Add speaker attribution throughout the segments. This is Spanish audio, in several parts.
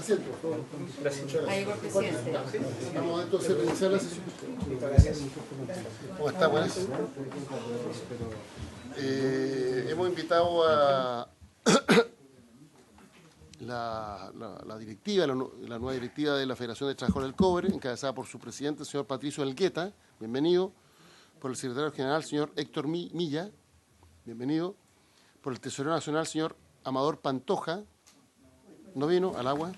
Speaker 1: Asiento, por favor.
Speaker 2: Gracias. Ahí va el presidente.
Speaker 1: Vamos entonces a iniciar la sesión.
Speaker 3: Gracias.
Speaker 1: ¿Cómo está, buenas? Hemos invitado a la directiva, la nueva directiva de la Federación de Trabajadores del Cobre, encabezada por su presidente, el señor Patricio Elgueta, bienvenido, por el secretario general, señor Héctor Milla, bienvenido, por el tesorero nacional, señor Amador Pantoja, no vino, al agua.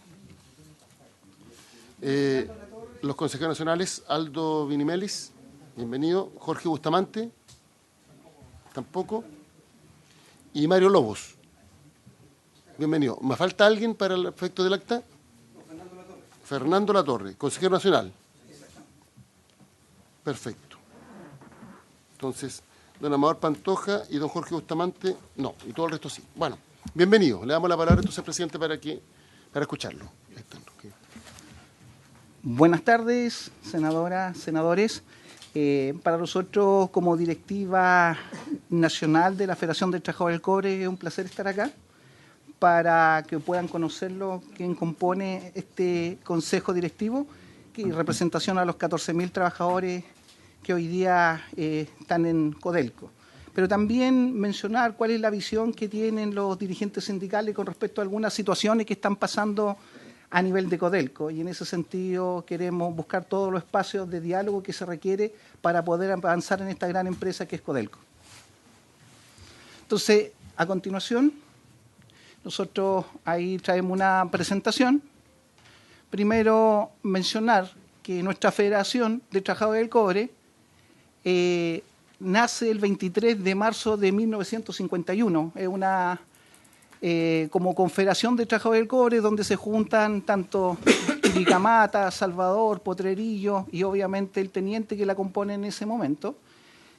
Speaker 1: Los consejeros nacionales, Aldo Vinimelis, bienvenido, Jorge Bustamante, tampoco, y Mario Lobos, bienvenido. ¿Me falta alguien para el efecto del acta? Fernando Latorre, consejero nacional. Perfecto. Entonces, don Amador Pantoja y don Jorge Bustamante, no, y todo el resto sí. Bueno, bienvenido. Le damos la palabra entonces, presidente, para escucharlo.
Speaker 3: Buenas tardes, senadoras, senadores. Para nosotros, como directiva nacional de la Federación del Trabajadores del Cobre, es un placer estar acá para que puedan conocerlo, quién compone este consejo directivo, que representación a los 14.000 trabajadores que hoy día están en Codelco. Pero también mencionar cuál es la visión que tienen los dirigentes sindicales con respecto a algunas situaciones que están pasando a nivel de Codelco, y en ese sentido queremos buscar todos los espacios de diálogo que se requiere para poder avanzar en esta gran empresa que es Codelco. Entonces, a continuación, nosotros ahí traemos una presentación. Primero, mencionar que nuestra Federación de Trabajadores del Cobre nace el 23 de marzo de 1951. Es una como Confederación de Trabajadores del Cobre, donde se juntan tanto Chuquicamata, Salvador, Potrerillo y obviamente el teniente que la compone en ese momento.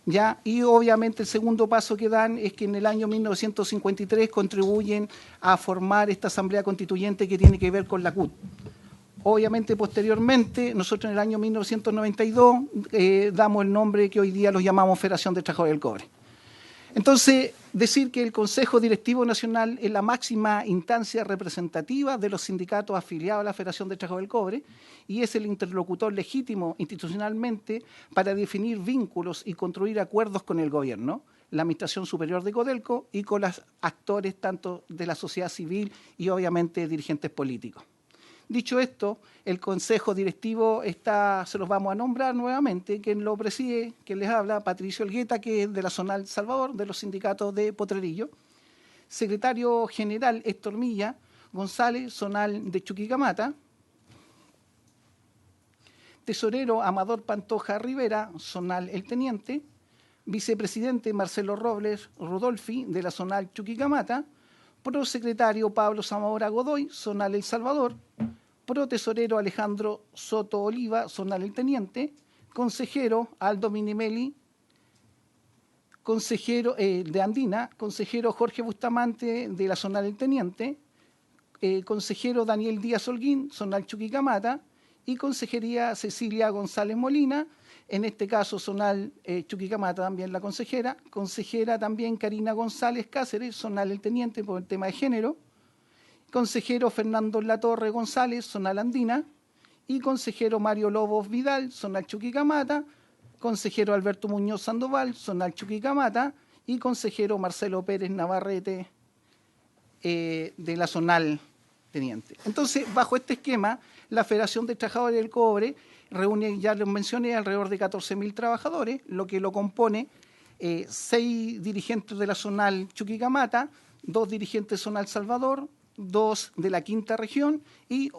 Speaker 3: ¿Ya? Y obviamente el segundo paso que dan es que en el año 1953 contribuyen a formar esta Asamblea Constituyente que tiene que ver con la CUT. Obviamente, posteriormente, nosotros en el año 1992 damos el nombre que hoy día los llamamos Federación de Trabajadores del Cobre. Entonces, decir que el Consejo Directivo Nacional es la máxima instancia representativa de los sindicatos afiliados a la Federación de Trabajadores del Cobre y es el interlocutor legítimo institucionalmente para definir vínculos y construir acuerdos con el gobierno, la Administración Superior de Codelco y con los actores tanto de la sociedad civil y obviamente dirigentes políticos. Dicho esto, el Consejo Directivo se los vamos a nombrar nuevamente. Quien lo preside, quien les habla, Patricio Elgueta, que es de la Zonal Salvador, de los sindicatos de Potrerillo. Secretario General Héctor Milla González, Zonal de Chuquicamata. Tesorero Amador Pantoja Rivera, Zonal El Teniente. Vicepresidente Marcelo Robles Rudolfi, de la Zonal Chuquicamata. Prosecretario Pablo Zamora Godoy, Zonal El Salvador. Protesorero Alejandro Soto Oliva, Zonal El Teniente. Consejero Aldo Minimeli, consejero de Andina. Consejero Jorge Bustamante, de la Zonal El Teniente. Consejero Daniel Díaz Holguín, Zonal Chuquicamata. Y Consejería Cecilia González Molina, en este caso Zonal Chuquicamata también la consejera. Consejera también Karina González Cáceres, Zonal El Teniente por el tema de género. Consejero Fernando Latorre González, Zonal Andina. Y consejero Mario Lobos Vidal, Zonal Chuquicamata. Consejero Alberto Muñoz Sandoval, Zonal Chuquicamata. Y consejero Marcelo Pérez Navarrete, de la Zonal Teniente. Entonces, bajo este esquema, la Federación de Trabajadores del Cobre reúne, ya les mencioné, alrededor de 14.000 trabajadores, lo que lo compone 6 dirigentes de la Zonal Chuquicamata, 2 dirigentes Zonal Salvador, 2 de la quinta región y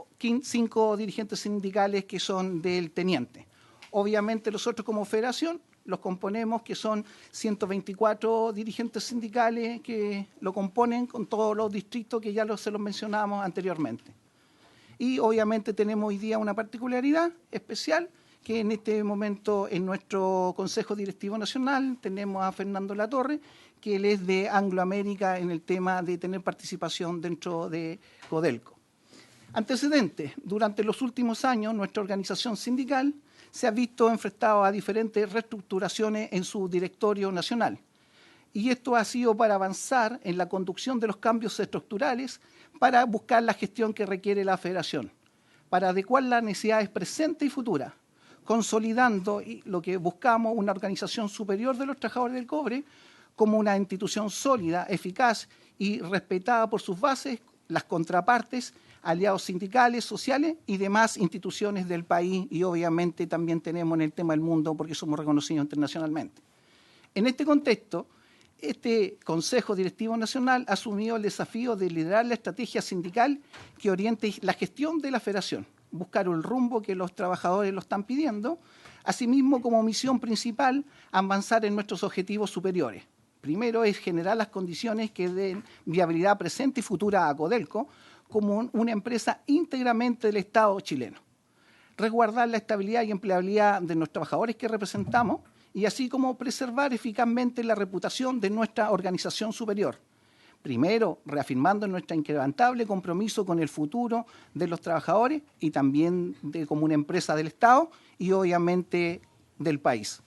Speaker 3: 5 dirigentes sindicales que son del Teniente. Obviamente nosotros como federación los componemos, que son 124 dirigentes sindicales que lo componen con todos los distritos que ya se los mencionábamos anteriormente. Y obviamente tenemos hoy día una particularidad especial, que en este momento en nuestro Consejo Directivo Nacional tenemos a Fernando Latorre, que él es de Anglo América en el tema de tener participación dentro de Codelco. Antecedentes. Durante los últimos años, nuestra organización sindical se ha visto enfrentada a diferentes reestructuraciones en su directorio nacional. y esto ha sido para avanzar en la conducción de los cambios estructurales para buscar la gestión que requiere la Federación, para adecuar las necesidades presentes y futuras, consolidando lo que buscamos, una organización superior de los trabajadores del cobre como una institución sólida, eficaz y respetada por sus bases, las contrapartes, aliados sindicales, sociales y demás instituciones del país, y obviamente también tenemos en el tema del mundo porque somos reconocidos internacionalmente. En este contexto, este Consejo Directivo Nacional ha asumido el desafío de liderar la estrategia sindical que oriente la gestión de la Federación, buscar el rumbo que los trabajadores lo están pidiendo, asimismo como misión principal avanzar en nuestros objetivos superiores. Primero es generar las condiciones que den viabilidad presente y futura a Codelco como una empresa íntegramente del Estado chileno. Resguardar la estabilidad y empleabilidad de los trabajadores que representamos y así como preservar eficazmente la reputación de nuestra organización superior. Primero, reafirmando nuestro inquebrantable compromiso con el futuro de los trabajadores y también como una empresa del Estado y obviamente del país.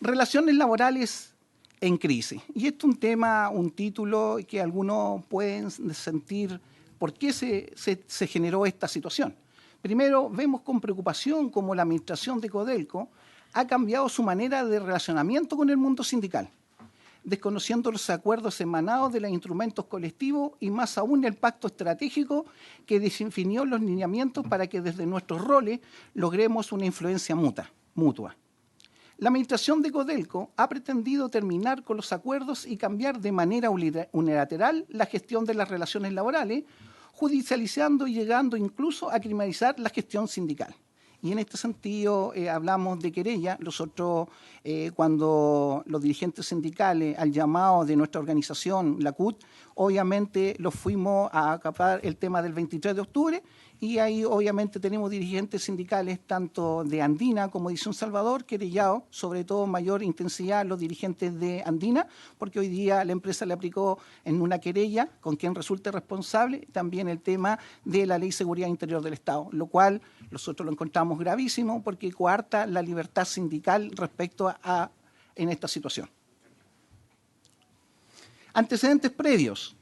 Speaker 3: Relaciones laborales en crisis. Y esto es un tema, un título que algunos pueden sentir por qué se generó esta situación. Primero, vemos con preocupación cómo la administración de Codelco ha cambiado su manera de relacionamiento con el mundo sindical, desconociendo los acuerdos emanados de los instrumentos colectivos y más aún el pacto estratégico que definió los lineamientos para que desde nuestros roles logremos una influencia mutua. La administración de Codelco ha pretendido terminar con los acuerdos y cambiar de manera unilateral la gestión de las relaciones laborales, judicializando y llegando incluso a criminalizar la gestión sindical. Y en este sentido hablamos de querella. Nosotros, cuando los dirigentes sindicales, al llamado de nuestra organización, la CUT, obviamente los fuimos a acaparar el tema del 23 de octubre y ahí obviamente tenemos dirigentes sindicales tanto de Andina como de Edición Salvador, querellados, sobre todo mayor intensidad los dirigentes de Andina, porque hoy día la empresa le aplicó en una querella con quien resulte responsable también el tema de la Ley de Seguridad Interior del Estado, lo cual nosotros lo encontramos gravísimo porque coarta la libertad sindical respecto en esta situación. Antecedentes previos.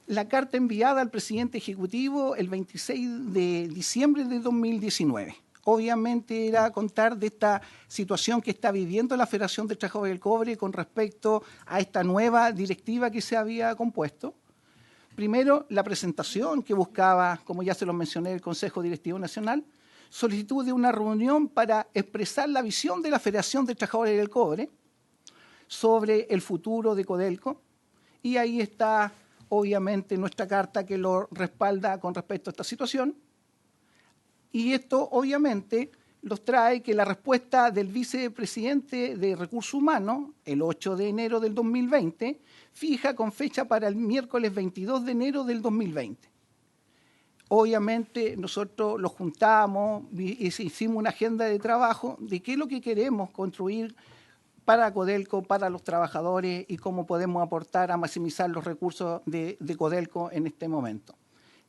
Speaker 3: La carta enviada al presidente ejecutivo el 26 de diciembre de 2019. Obviamente era contar de esta situación que está viviendo la Federación de Trabajadores del Cobre con respecto a esta nueva directiva que se había compuesto. Primero, la presentación que buscaba, como ya se lo mencioné, el Consejo Directivo Nacional, solicitud de una reunión para expresar la visión de la Federación de Trabajadores del Cobre sobre el futuro de Codelco, y ahí está obviamente nuestra carta que lo respalda con respecto a esta situación. Y esto obviamente nos trae que la respuesta del vicepresidente de Recursos Humanos, el 8 de enero del 2020, fija con fecha para el miércoles 22 de enero del 2020. Obviamente nosotros lo juntamos y hicimos una agenda de trabajo de qué es lo que queremos construir para Codelco, para los trabajadores y cómo podemos aportar a maximizar los recursos de Codelco en este momento.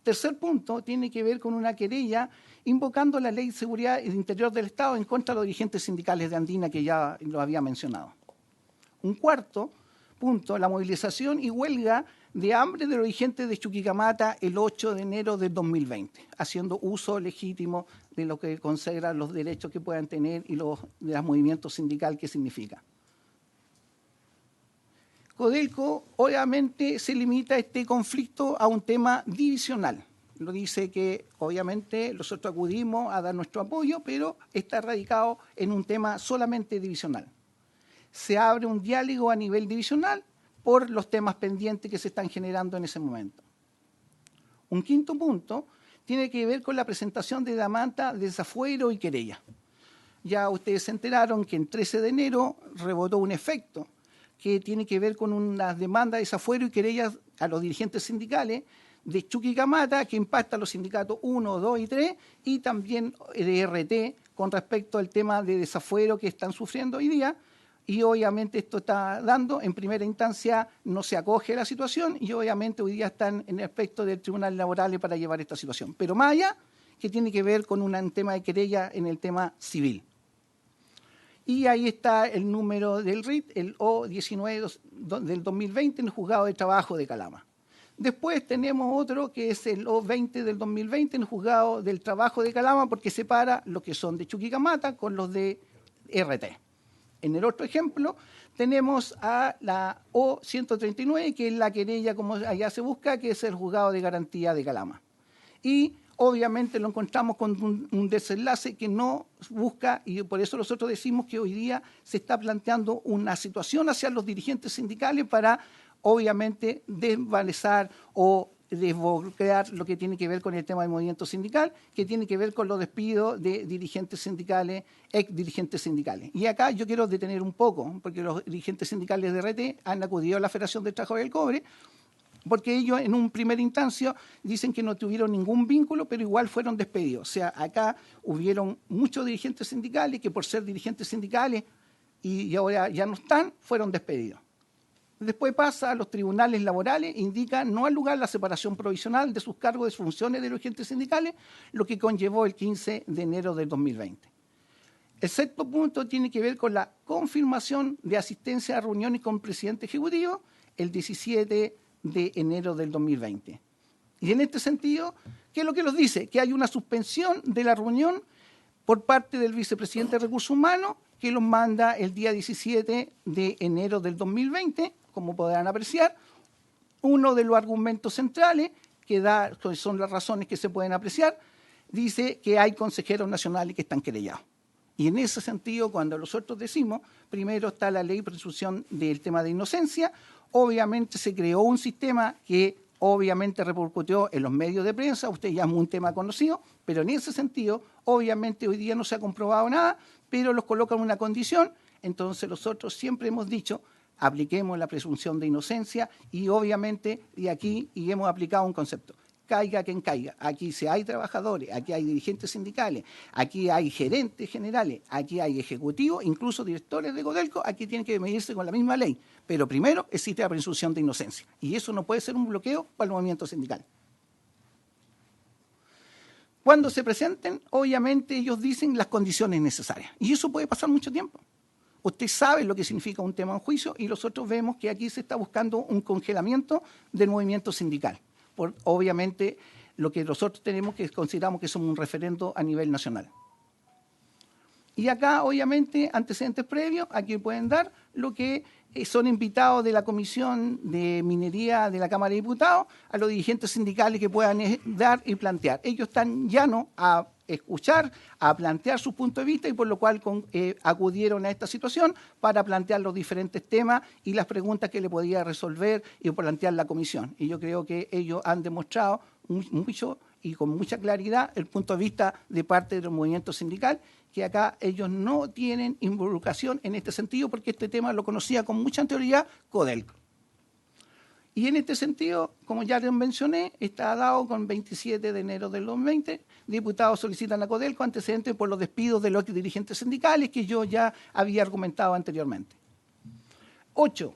Speaker 3: Tercer punto tiene que ver con una querella invocando la Ley de Seguridad Interior del Estado en contra de los dirigentes sindicales de Andina, que ya lo había mencionado. Un cuarto punto, la movilización y huelga de hambre de los dirigentes de Chuquicamata el 8 de enero del 2020, haciendo uso legítimo de lo que consagra los derechos que puedan tener y de los movimientos sindicales que significa. Codelco obviamente se limita este conflicto a un tema divisional. Lo dice que obviamente nosotros acudimos a dar nuestro apoyo, pero está radicado en un tema solamente divisional. Se abre un diálogo a nivel divisional por los temas pendientes que se están generando en ese momento. Un quinto punto tiene que ver con la presentación de demanda de desafuero y querella. Ya ustedes se enteraron que el 13 de enero rebotó un efecto que tiene que ver con una demanda de desafuero y querellas a los dirigentes sindicales de Chuquicamata, que impacta a los sindicatos 1, 2 y 3, y también de RT con respecto al tema de desafuero que están sufriendo hoy día. Y obviamente esto está dando, en primera instancia no se acoge la situación y obviamente hoy día están en el aspecto del Tribunal Laboral para llevar esta situación. Pero más allá, que tiene que ver con un tema de querella en el tema civil. Y ahí está el número del RIT, el O19 del 2020 en el Juzgado de Trabajo de Calama. Después tenemos otro que es el O20 del 2020 en el Juzgado del Trabajo de Calama, porque separa los que son de Chuquicamata con los de RT. En el otro ejemplo tenemos a la O139, que es la querella, como allá se busca, que es el Juzgado de Garantía de Calama. Y obviamente lo encontramos con un desenlace que no busca, y por eso nosotros decimos que hoy día se está planteando una situación hacia los dirigentes sindicales para, obviamente, desvanezar o desbloquear lo que tiene que ver con el tema del movimiento sindical, que tiene que ver con los despidos de dirigentes sindicales, ex dirigentes sindicales. Y acá yo quiero detener un poco, porque los dirigentes sindicales de RT han acudido a la Federación del Trabajo del Cobre, porque ellos en un primer instancia dicen que no tuvieron ningún vínculo, pero igual fueron despedidos. O sea, acá hubieron muchos dirigentes sindicales que por ser dirigentes sindicales y ahora ya no están, fueron despedidos. Después pasa a los tribunales laborales, indica no al lugar la separación provisional de sus cargos de funciones de los dirigentes sindicales, lo que conllevó el 15 de enero del 2020. El sexto punto tiene que ver con la confirmación de asistencia a reuniones con el presidente ejecutivo el 17 de enero del 2020. Y en este sentido, ¿qué es lo que nos dice? Que hay una suspensión de la reunión por parte del vicepresidente de Recursos Humanos, que los manda el día 17 de enero del 2020, como podrán apreciar. Uno de los argumentos centrales, que son las razones que se pueden apreciar, dice que hay consejeros nacionales que están querellados. Y en ese sentido, cuando nosotros decimos, primero está la ley de presunción del tema de inocencia, obviamente se creó un sistema que obviamente repercutió en los medios de prensa, usted ya es un tema conocido, pero en ese sentido, obviamente hoy día no se ha comprobado nada, pero los colocan en una condición, entonces nosotros siempre hemos dicho, apliquemos la presunción de inocencia y obviamente de aquí y hemos aplicado un concepto. Caiga quien caiga. Aquí si hay trabajadores, aquí hay dirigentes sindicales, aquí hay gerentes generales, aquí hay ejecutivos, incluso directores de Codelco, aquí tienen que medirse con la misma ley. Pero primero existe la presunción de inocencia. Y eso no puede ser un bloqueo para el movimiento sindical. Cuando se presenten, obviamente ellos dicen las condiciones necesarias. Y eso puede pasar mucho tiempo. Usted sabe lo que significa un tema en juicio y nosotros vemos que aquí se está buscando un congelamiento del movimiento sindical. Obviamente, lo que nosotros tenemos que consideramos que somos un referendo a nivel nacional. Y acá, obviamente, antecedentes previos, aquí pueden dar lo que son invitados de la Comisión de Minería de la Cámara de Diputados a los dirigentes sindicales que puedan dar y plantear. Ellos están llanos a escuchar, a plantear su punto de vista y por lo cual acudieron a esta situación para plantear los diferentes temas y las preguntas que le podía resolver y plantear la comisión. Y yo creo que ellos han demostrado mucho y con mucha claridad el punto de vista de parte del movimiento sindical, que acá ellos no tienen involucración en este sentido porque este tema lo conocía con mucha anterioridad Codelco. Y en este sentido, como ya les mencioné, está dado con 27 de enero del 2020. Diputados solicitan a Codelco antecedentes por los despidos de los dirigentes sindicales que yo ya había argumentado anteriormente. 8.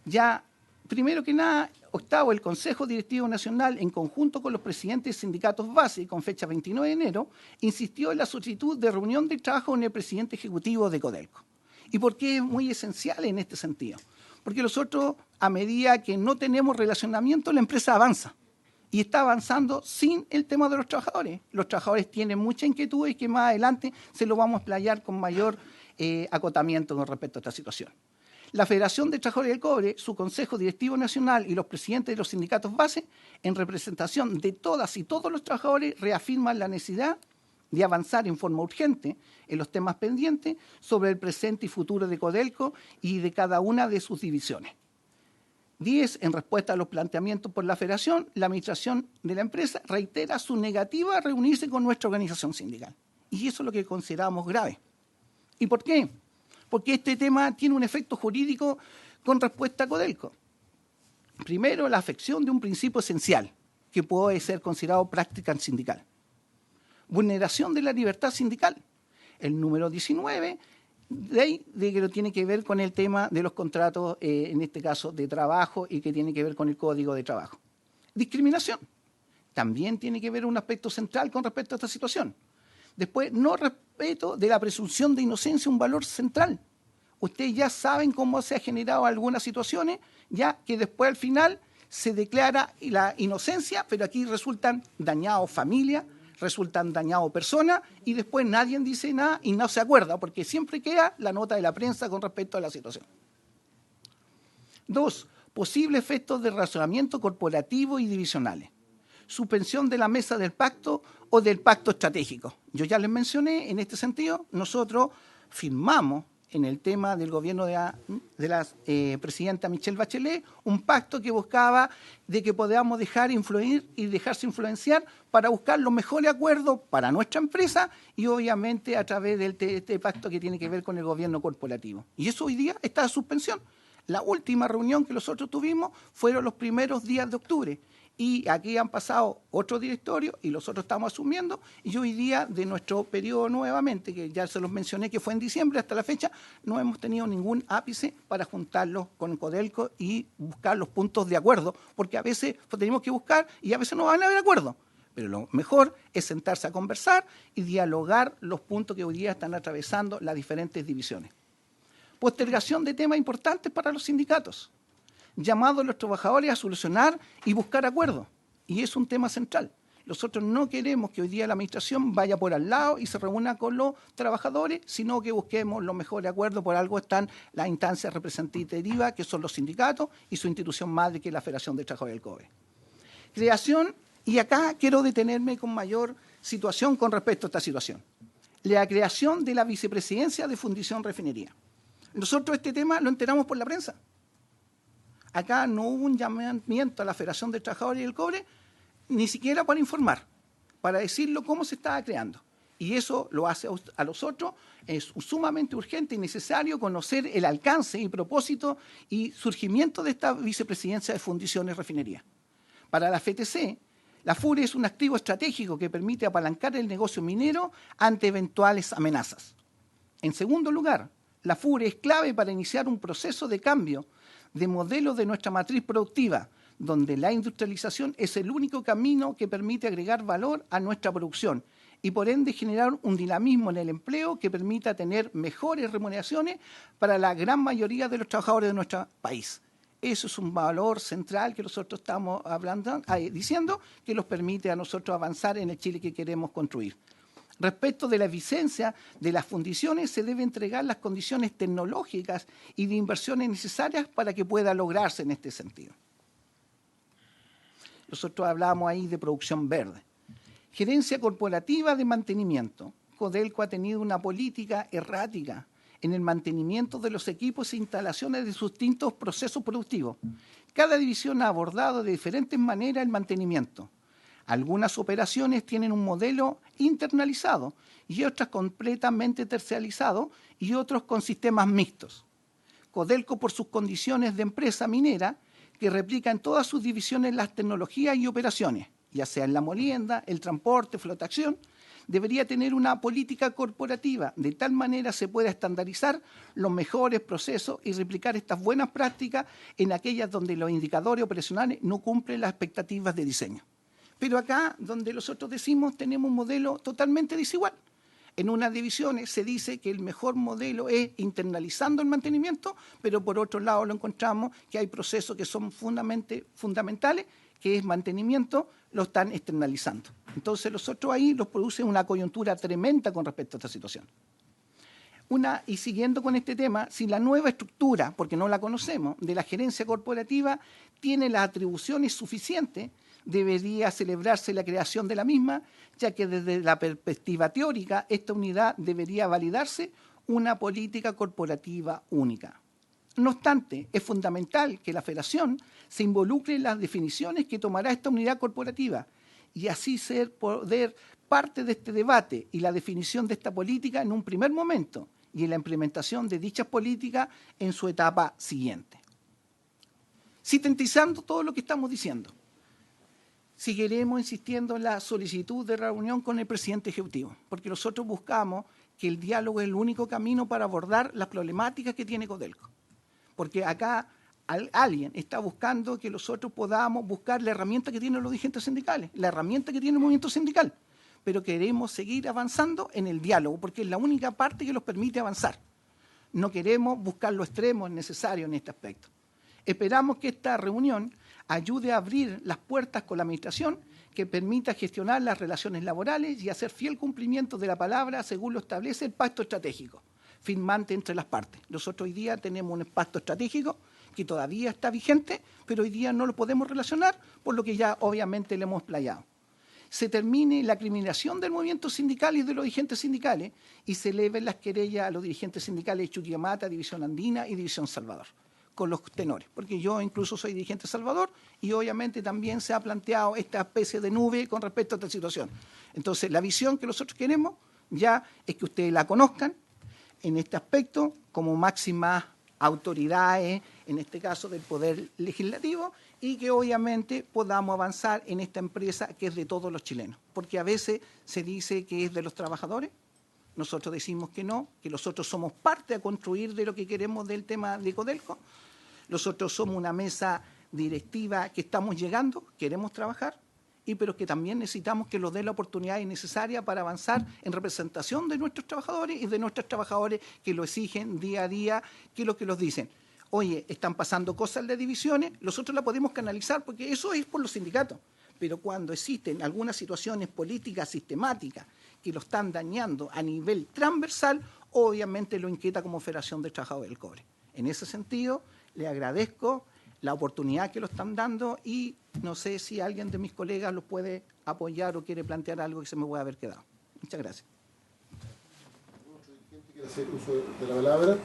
Speaker 3: Ya, primero que nada, octavo, el Consejo Directivo Nacional, en conjunto con los presidentes de sindicatos base, con fecha 29 de enero, insistió en la solicitud de reunión de trabajo con el presidente ejecutivo de Codelco. ¿Y por qué es muy esencial en este sentido? Porque nosotros, a medida que no tenemos relacionamiento, la empresa avanza. Y está avanzando sin el tema de los trabajadores. Los trabajadores tienen mucha inquietud y que más adelante se lo vamos a explayar con mayor acotamiento con respecto a esta situación. La Federación de Trabajadores del Cobre, su Consejo Directivo Nacional y los presidentes de los sindicatos base, en representación de todas y todos los trabajadores, reafirman la necesidad de avanzar en forma urgente en los temas pendientes sobre el presente y futuro de Codelco y de cada una de sus divisiones. 10. En respuesta a los planteamientos por la Federación, la administración de la empresa reitera su negativa a reunirse con nuestra organización sindical. Y eso es lo que consideramos grave. ¿Y por qué? Porque este tema tiene un efecto jurídico con respuesta a Codelco. Primero, la afección de un principio esencial que puede ser considerado práctica sindical. Vulneración de la libertad sindical. El número 19, de que tiene que ver con el tema de los contratos, en este caso de trabajo, y que tiene que ver con el Código de Trabajo. Discriminación. También tiene que ver un aspecto central con respecto a esta situación. Después, no respeto de la presunción de inocencia, un valor central. Ustedes ya saben cómo se ha generado algunas situaciones, ya que después al final se declara la inocencia, pero aquí resultan dañados familias, resultan dañados personas, y después nadie dice nada y no se acuerda, porque siempre queda la nota de la prensa con respecto a la situación. 2. Posibles efectos de razonamiento corporativo y divisionales. Suspensión de la mesa del pacto o del pacto estratégico. Yo ya les mencioné, en este sentido, nosotros firmamos en el tema del gobierno de la presidenta Michelle Bachelet, un pacto que buscaba de que podamos dejar influir y dejarse influenciar para buscar los mejores acuerdos para nuestra empresa y obviamente a través de este pacto que tiene que ver con el gobierno corporativo. Y eso hoy día está en suspensión. La última reunión que nosotros tuvimos fueron los primeros días de octubre. Y aquí han pasado otros directorios y nosotros estamos asumiendo. Y hoy día, de nuestro periodo nuevamente, que ya se los mencioné que fue en diciembre, hasta la fecha, no hemos tenido ningún ápice para juntarlos con Codelco y buscar los puntos de acuerdo, porque a veces tenemos que buscar y a veces no van a haber acuerdo. Pero lo mejor es sentarse a conversar y dialogar los puntos que hoy día están atravesando las diferentes divisiones. Postergación de temas importantes para los sindicatos. Llamado a los trabajadores a solucionar y buscar acuerdos. Y es un tema central. Nosotros no queremos que hoy día la administración vaya por al lado y se reúna con los trabajadores, sino que busquemos los mejores acuerdos. Por algo están las instancias representativas, que son los sindicatos, y su institución madre, que es la Federación de Trabajadores del Cobre. Creación, y acá quiero detenerme con mayor situación con respecto a esta situación. La creación de la vicepresidencia de Fundición Refinería. Nosotros este tema lo enteramos por la prensa. Acá no hubo un llamamiento a la Federación de Trabajadores del Cobre, ni siquiera para informar, para decirlo cómo se estaba creando. Y eso lo hace a nosotros, es sumamente urgente y necesario conocer el alcance y propósito y surgimiento de esta vicepresidencia de Fundiciones Refinería. Para la FTC, la FURE es un activo estratégico que permite apalancar el negocio minero ante eventuales amenazas. En segundo lugar, la FURE es clave para iniciar un proceso de cambio de modelo de nuestra matriz productiva, donde la industrialización es el único camino que permite agregar valor a nuestra producción y por ende generar un dinamismo en el empleo que permita tener mejores remuneraciones para la gran mayoría de los trabajadores de nuestro país. Eso es un valor central que nosotros estamos diciendo que nos permite a nosotros avanzar en el Chile que queremos construir. Respecto de la eficiencia de las fundiciones, se deben entregar las condiciones tecnológicas y de inversiones necesarias para que pueda lograrse en este sentido. Nosotros hablamos ahí de producción verde. Gerencia corporativa de mantenimiento. Codelco ha tenido una política errática en el mantenimiento de los equipos e instalaciones de sus distintos procesos productivos. Cada división ha abordado de diferentes maneras el mantenimiento. Algunas operaciones tienen un modelo internalizado y otras completamente terciarizado y otros con sistemas mixtos. Codelco, por sus condiciones de empresa minera, que replica en todas sus divisiones las tecnologías y operaciones, ya sea en la molienda, el transporte, flotación, debería tener una política corporativa, de tal manera se pueda estandarizar los mejores procesos y replicar estas buenas prácticas en aquellas donde los indicadores operacionales no cumplen las expectativas de diseño. Pero acá, donde nosotros decimos, tenemos un modelo totalmente desigual. En unas divisiones se dice que el mejor modelo es internalizando el mantenimiento, pero por otro lado lo encontramos que hay procesos que son fundamentales, que es mantenimiento, lo están externalizando. Entonces nosotros ahí nos produce una coyuntura tremenda con respecto a esta situación. Y siguiendo con este tema, si la nueva estructura, porque no la conocemos, de la gerencia corporativa tiene las atribuciones suficientes, debería celebrarse la creación de la misma, ya que desde la perspectiva teórica esta unidad debería validarse una política corporativa única. No obstante, es fundamental que la Federación se involucre en las definiciones que tomará esta unidad corporativa y así ser poder parte de este debate y la definición de esta política en un primer momento y en la implementación de dichas políticas en su etapa siguiente. Sintetizando todo lo que estamos diciendo, seguiremos insistiendo en la solicitud de reunión con el presidente ejecutivo, porque nosotros buscamos que el diálogo es el único camino para abordar las problemáticas que tiene Codelco. Porque acá alguien está buscando que nosotros podamos buscar la herramienta que tienen los dirigentes sindicales, la herramienta que tiene el movimiento sindical. pero queremos seguir avanzando en el diálogo, porque es la única parte que nos permite avanzar. No queremos buscar los extremos necesarios en este aspecto. Esperamos que esta reunión ayude a abrir las puertas con la Administración, que permita gestionar las relaciones laborales y hacer fiel cumplimiento de la palabra según lo establece el pacto estratégico, firmante entre las partes. Nosotros hoy día tenemos un pacto estratégico que todavía está vigente, pero hoy día no lo podemos relacionar, por lo que ya obviamente le hemos explayado. Se termine la criminalización del movimiento sindical y de los dirigentes sindicales y se eleven las querellas a los dirigentes sindicales de Chuquicamata, División Andina y División Salvador, con los tenores, porque yo incluso soy dirigente de Salvador y obviamente también se ha planteado esta especie de nube con respecto a esta situación. Entonces, la visión que nosotros queremos ya es que ustedes la conozcan en este aspecto como máximas autoridades, en este caso del Poder Legislativo, y que obviamente podamos avanzar en esta empresa que es de todos los chilenos. Porque a veces se dice que es de los trabajadores, nosotros decimos que no, que nosotros somos parte a construir de lo que queremos del tema de Codelco. Nosotros somos una mesa directiva que estamos llegando, queremos trabajar, pero que también necesitamos que nos den la oportunidad necesaria para avanzar en representación de nuestros trabajadores y de nuestros trabajadores que lo exigen día a día, que es lo que nos dicen. Oye, están pasando cosas de divisiones, nosotros la podemos canalizar porque eso es por los sindicatos. Pero cuando existen algunas situaciones políticas sistemáticas que lo están dañando a nivel transversal, obviamente lo inquieta como Federación de Trabajadores del Cobre. En ese sentido, le agradezco la oportunidad que lo están dando y no sé si alguien de mis colegas lo puede apoyar o quiere plantear algo que se me pueda haber quedado. Muchas gracias.
Speaker 1: ¿Otro dirigente quiere hacer uso de la palabra?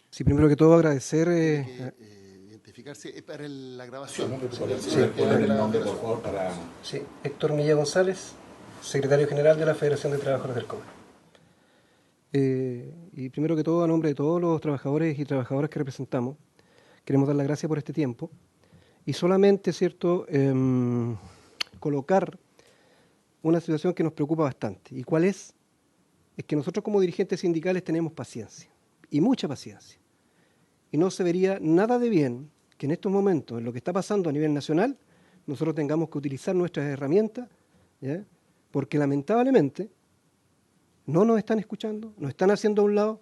Speaker 4: Sí, primero que todo agradecer...
Speaker 1: identificarse para la grabación.
Speaker 4: Sí, Héctor Milla González, secretario general de la Federación de Trabajadores del Cobre. Y primero que todo, a nombre de todos los trabajadores y trabajadoras que representamos, queremos dar las gracias por este tiempo y solamente, ¿cierto?, colocar una situación que nos preocupa bastante. ¿Y cuál es? Es que nosotros como dirigentes sindicales tenemos paciencia, y mucha paciencia. Y no se vería nada de bien que en estos momentos, en lo que está pasando a nivel nacional, nosotros tengamos que utilizar nuestras herramientas, ¿ya?, porque lamentablemente no nos están escuchando, nos están haciendo a un lado,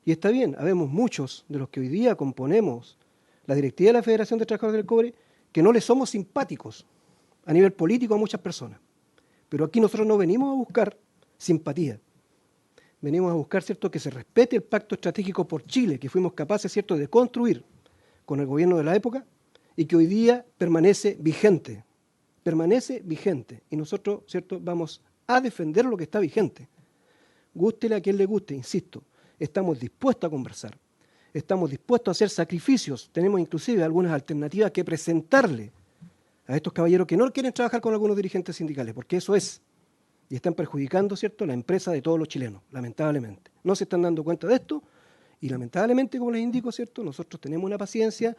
Speaker 4: y está bien, habemos muchos de los que hoy día componemos la directiva de la Federación de Trabajadores del Cobre que no le somos simpáticos a nivel político a muchas personas. Pero aquí nosotros no venimos a buscar simpatía, venimos a buscar, ¿cierto?, que se respete el pacto estratégico por Chile, que fuimos capaces, ¿cierto?, de construir con el gobierno de la época y que hoy día permanece vigente, y nosotros, ¿cierto?, vamos a defender lo que está vigente. Gústele a quien le guste, insisto, estamos dispuestos a conversar, estamos dispuestos a hacer sacrificios, tenemos inclusive algunas alternativas que presentarle a estos caballeros que no quieren trabajar con algunos dirigentes sindicales, porque eso es, y están perjudicando, ¿cierto?, la empresa de todos los chilenos, lamentablemente. No se están dando cuenta de esto, y lamentablemente, como les indico, ¿cierto?, nosotros tenemos una paciencia,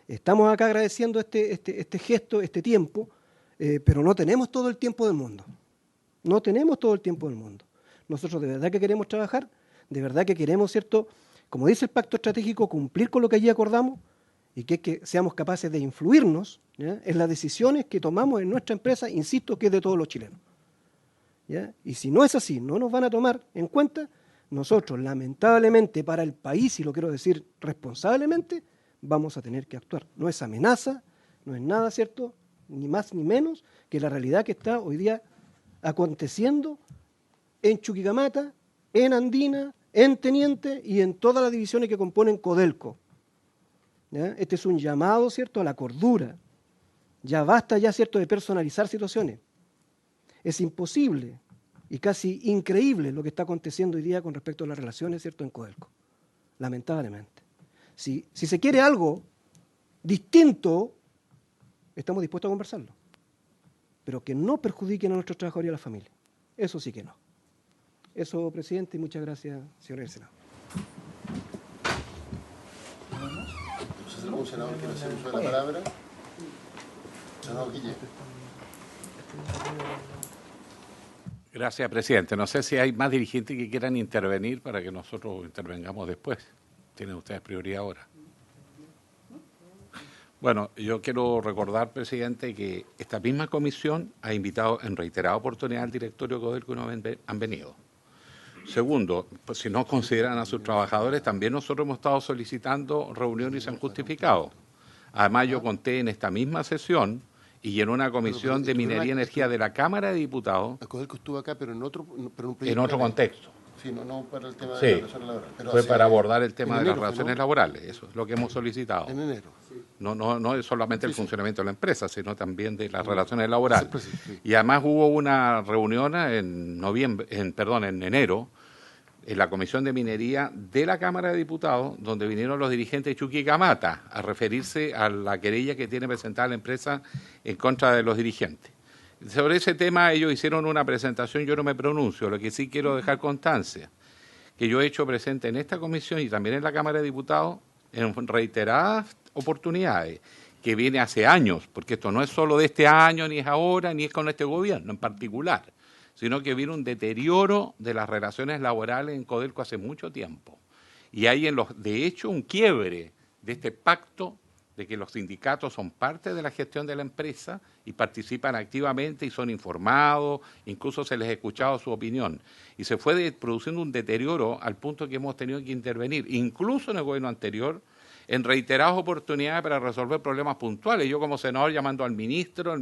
Speaker 4: estamos acá agradeciendo este gesto, este tiempo, pero no tenemos todo el tiempo del mundo. No tenemos todo el tiempo del mundo. Nosotros de verdad que queremos trabajar, de verdad que queremos, ¿cierto?, como dice el pacto estratégico, cumplir con lo que allí acordamos y que seamos capaces de influirnos, ¿ya?, en las decisiones que tomamos en nuestra empresa, insisto, que es de todos los chilenos, ¿ya? Y si no es así, no nos van a tomar en cuenta, nosotros, lamentablemente, para el país, y lo quiero decir responsablemente, vamos a tener que actuar. No es amenaza, no es nada, ¿cierto?, ni más ni menos que la realidad que está hoy día aconteciendo en Chuquicamata, en Andina, en Teniente y en todas las divisiones que componen Codelco, ¿ya? Este es un llamado, ¿cierto?, a la cordura. Ya basta ya, ¿cierto?, de personalizar situaciones. Es imposible y casi increíble lo que está aconteciendo hoy día con respecto a las relaciones, ¿cierto?, en Codelco, lamentablemente. Si se quiere algo distinto, estamos dispuestos a conversarlo, pero que no perjudiquen a nuestros trabajadores y a la familia. Eso sí que no. Eso, presidente, y muchas gracias, señor del Senado.
Speaker 1: ¿Entonces algún senador quiere hacer uso de la palabra? Senador Guille.
Speaker 5: Gracias, presidente. No sé si hay más dirigentes que quieran intervenir para que nosotros intervengamos después. Tienen ustedes prioridad ahora. Bueno, yo quiero recordar, presidente, que esta misma comisión ha invitado en reiterada oportunidad al directorio Codelco y no han venido. Segundo, pues si no consideran a sus trabajadores, también nosotros hemos estado solicitando reuniones y se han justificado. Además, yo conté en esta misma sesión y en una comisión de minería y energía de la Cámara de Diputados.
Speaker 1: Codelco estuvo acá, pero en otro
Speaker 5: Contexto.
Speaker 1: Sí, no para el tema
Speaker 5: Sí,
Speaker 1: de las relaciones laborales. Pero
Speaker 5: fue para abordar el tema de las
Speaker 1: enero,
Speaker 5: relaciones laborales, eso es lo que hemos solicitado.
Speaker 1: En enero.
Speaker 5: No es solamente el funcionamiento de la empresa, sino también de las relaciones
Speaker 1: Sí,
Speaker 5: laborales.
Speaker 1: sí.
Speaker 5: Y además hubo una reunión en enero, en la Comisión de Minería de la Cámara de Diputados, donde vinieron los dirigentes de Chuquicamata a referirse a la querella que tiene presentada la empresa en contra de los dirigentes. Sobre ese tema ellos hicieron una presentación, yo no me pronuncio, lo que sí quiero dejar constancia, que yo he hecho presente en esta comisión y también en la Cámara de Diputados en reiteradas oportunidades, que viene hace años, porque esto no es solo de este año, ni es ahora, ni es con este gobierno en particular, sino que viene un deterioro de las relaciones laborales en Codelco hace mucho tiempo. Y hay de hecho un quiebre de este pacto de que los sindicatos son parte de la gestión de la empresa y participan activamente y son informados, incluso se les ha escuchado su opinión. Y se fue produciendo un deterioro al punto que hemos tenido que intervenir, incluso en el gobierno anterior, en reiteradas oportunidades para resolver problemas puntuales. Yo como senador llamando al ministro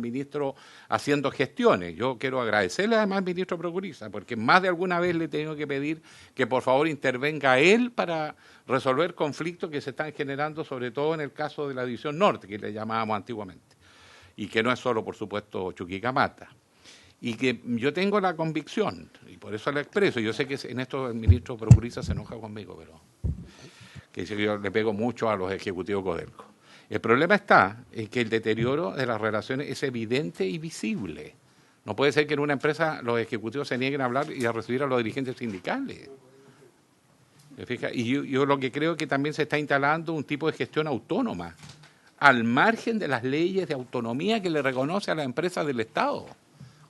Speaker 5: haciendo gestiones. Yo quiero agradecerle además al ministro Procuriza, porque más de alguna vez le he tenido que pedir que por favor intervenga él para resolver conflictos que se están generando, sobre todo en el caso de la División Norte, que le llamábamos antiguamente, y que no es solo, por supuesto, Chuquicamata. Y que yo tengo la convicción, y por eso la expreso, yo sé que en esto el ministro Procuriza se enoja conmigo, pero que dice que yo le pego mucho a los ejecutivos Codelco. El problema está en que el deterioro de las relaciones es evidente y visible. No puede ser que en una empresa los ejecutivos se nieguen a hablar y a recibir a los dirigentes sindicales. ¿Me fija? Y yo lo que creo es que también se está instalando un tipo de gestión autónoma, al margen de las leyes de autonomía que le reconoce a las empresas del Estado.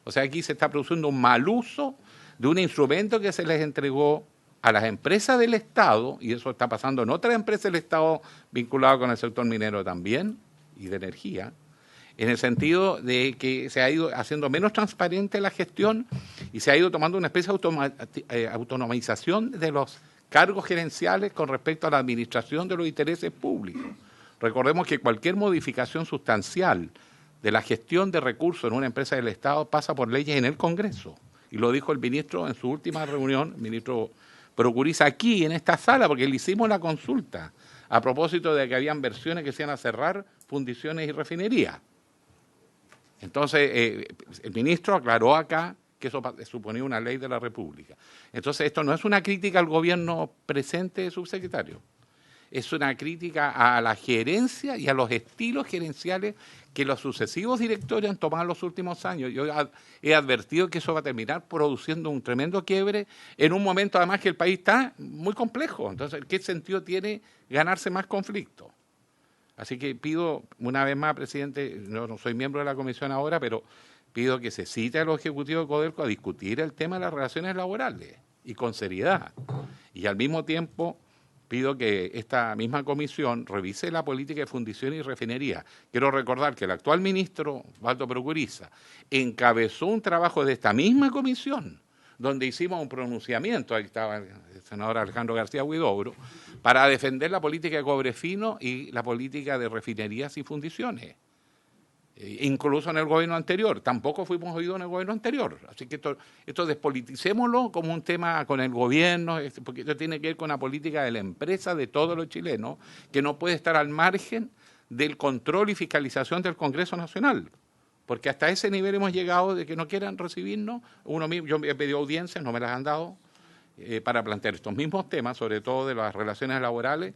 Speaker 5: O sea, aquí se está produciendo un mal uso de un instrumento que se les entregó a las empresas del Estado, y eso está pasando en otras empresas del Estado vinculadas con el sector minero también, y de energía, en el sentido de que se ha ido haciendo menos transparente la gestión y se ha ido tomando una especie de autonomización de los cargos gerenciales con respecto a la administración de los intereses públicos. Recordemos que cualquier modificación sustancial de la gestión de recursos en una empresa del Estado pasa por leyes en el Congreso, y lo dijo el ministro en su última reunión, el ministro Procuriza, aquí en esta sala, porque le hicimos la consulta a propósito de que habían versiones que se iban a cerrar fundiciones y refinerías. Entonces, el ministro aclaró acá que eso suponía una ley de la República. Entonces, esto no es una crítica al gobierno presente, subsecretario, es una crítica a la gerencia y a los estilos gerenciales que los sucesivos directorios han tomado en los últimos años. Yo he advertido que eso va a terminar produciendo un tremendo quiebre en un momento además que el país está muy complejo. Entonces, ¿qué sentido tiene ganarse más conflictos? Así que pido una vez más, presidente, no soy miembro de la comisión ahora, pero pido que se cite a los ejecutivos de Codelco a discutir el tema de las relaciones laborales y con seriedad. Y al mismo tiempo pido que esta misma comisión revise la política de fundición y refinería. Quiero recordar que el actual ministro, Waldo Procuriza, encabezó un trabajo de esta misma comisión, donde hicimos un pronunciamiento, ahí estaba el senador Alejandro García Huidobro, para defender la política de cobre fino y la política de refinerías y fundiciones. Incluso en el gobierno anterior, tampoco fuimos oídos en el gobierno anterior. Así que esto despoliticémoslo como un tema con el gobierno, porque esto tiene que ver con la política de la empresa, de todos los chilenos, que no puede estar al margen del control y fiscalización del Congreso Nacional. Porque hasta ese nivel hemos llegado de que no quieran recibirnos. Yo he pedido audiencias, no me las han dado, para plantear estos mismos temas, sobre todo de las relaciones laborales.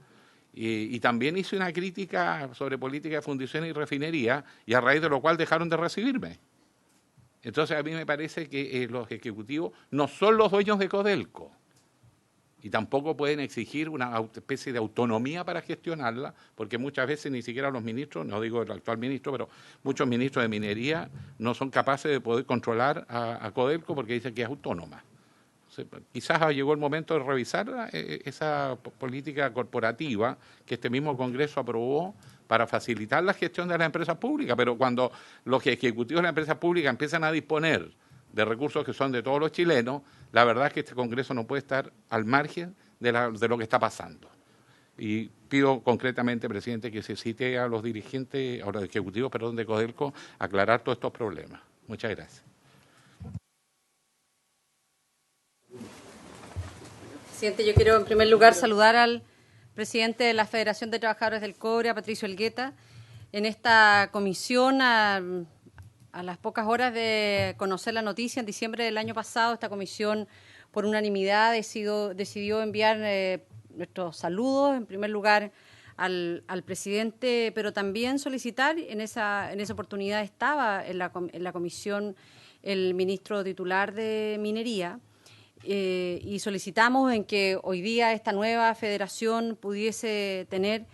Speaker 5: Y también hice una crítica sobre política de fundición y refinería, y a raíz de lo cual dejaron de recibirme. Entonces a mí me parece que los ejecutivos no son los dueños de Codelco, y tampoco pueden exigir una especie de autonomía para gestionarla, porque muchas veces ni siquiera los ministros, no digo el actual ministro, pero muchos ministros de minería no son capaces de poder controlar a Codelco porque dicen que es autónoma. Quizás llegó el momento de revisar esa política corporativa que este mismo Congreso aprobó para facilitar la gestión de las empresas públicas, pero cuando los ejecutivos de las empresas públicas empiezan a disponer de recursos que son de todos los chilenos, la verdad es que este Congreso no puede estar al margen de lo que está pasando. Y pido concretamente, presidente, que se cite a los dirigentes, a los ejecutivos, perdón, de Codelco, a aclarar todos estos problemas. Muchas gracias.
Speaker 2: Presidente, yo quiero en primer lugar saludar al presidente de la Federación de Trabajadores del Cobre, a Patricio Elgueta, en esta comisión. A las pocas horas de conocer la noticia, en diciembre del año pasado, esta comisión por unanimidad decidió enviar nuestros saludos, en primer lugar al presidente, pero también solicitar, en esa oportunidad estaba en la comisión el ministro titular de Minería, y solicitamos en que hoy día esta nueva federación pudiese tener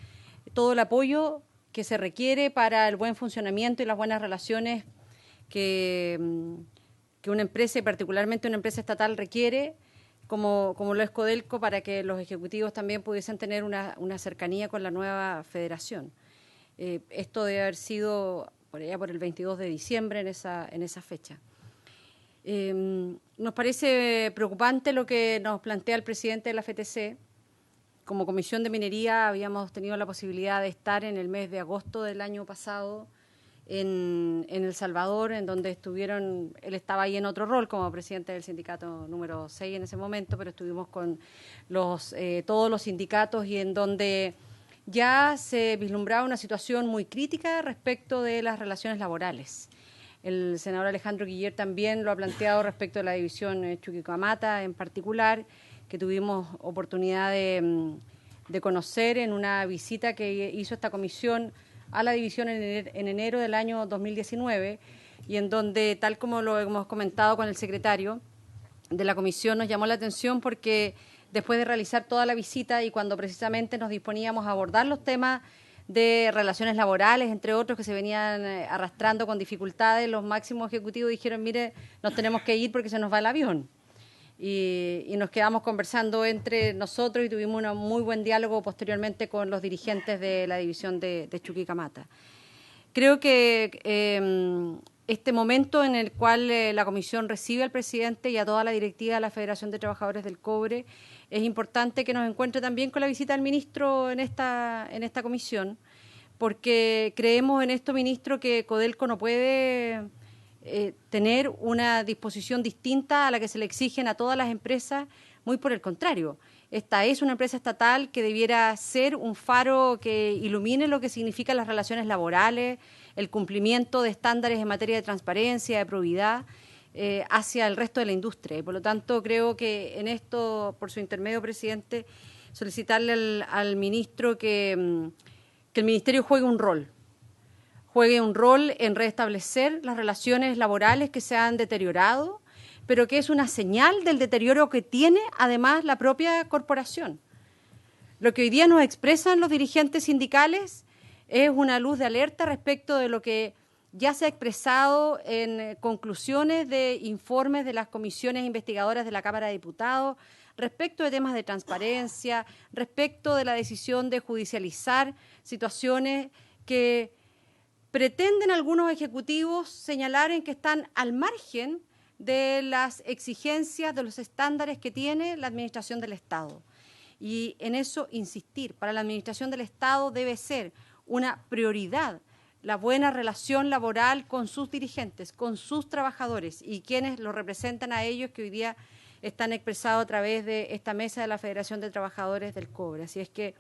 Speaker 2: todo el apoyo que se requiere para el buen funcionamiento y las buenas relaciones que una empresa, y particularmente una empresa estatal, requiere, como lo es Codelco, para que los ejecutivos también pudiesen tener una cercanía con la nueva federación. Esto debe haber sido por allá por el 22 de diciembre, en esa fecha. Nos parece preocupante lo que nos plantea el presidente de la FTC. Como Comisión de Minería habíamos tenido la posibilidad de estar en el mes de agosto del año pasado en El Salvador, en donde él estaba ahí en otro rol como presidente del sindicato número 6 en ese momento, pero estuvimos con todos los sindicatos, y en donde ya se vislumbraba una situación muy crítica respecto de las relaciones laborales. El senador Alejandro Guiller también lo ha planteado respecto de la división Chuquicamata en particular, que tuvimos oportunidad de conocer en una visita que hizo esta comisión a la división en enero del año 2019, y en donde, tal como lo hemos comentado con el secretario de la comisión, nos llamó la atención porque después de realizar toda la visita y cuando precisamente nos disponíamos a abordar los temas de relaciones laborales, entre otros, que se venían arrastrando con dificultades, los máximos ejecutivos dijeron: mire, nos tenemos que ir porque se nos va el avión. Y nos quedamos conversando entre nosotros y tuvimos un muy buen diálogo posteriormente con los dirigentes de la división de Chuquicamata. Creo que este momento en el cual la comisión recibe al presidente y a toda la directiva de la Federación de Trabajadores del Cobre, es importante que nos encuentre también con la visita del ministro en esta comisión, porque creemos en esto, ministro, que Codelco no puede tener una disposición distinta a la que se le exigen a todas las empresas. Muy por el contrario, esta es una empresa estatal que debiera ser un faro que ilumine lo que significan las relaciones laborales, el cumplimiento de estándares en materia de transparencia, de probidad, hacia el resto de la industria. Y por lo tanto, creo que en esto, por su intermedio, presidente, solicitarle al ministro que el ministerio juegue un rol en restablecer las relaciones laborales que se han deteriorado, pero que es una señal del deterioro que tiene además la propia corporación. Lo que hoy día nos expresan los dirigentes sindicales es una luz de alerta respecto de lo que ya se ha expresado en conclusiones de informes de las comisiones investigadoras de la Cámara de Diputados, respecto de temas de transparencia, respecto de la decisión de judicializar situaciones que pretenden algunos ejecutivos señalar en que están al margen de las exigencias, de los estándares que tiene la Administración del Estado. Y en eso insistir, para la Administración del Estado debe ser una prioridad la buena relación laboral con sus dirigentes, con sus trabajadores y quienes los representan a ellos, que hoy día están expresados a través de esta mesa de la Federación de Trabajadores del Cobre. Así es que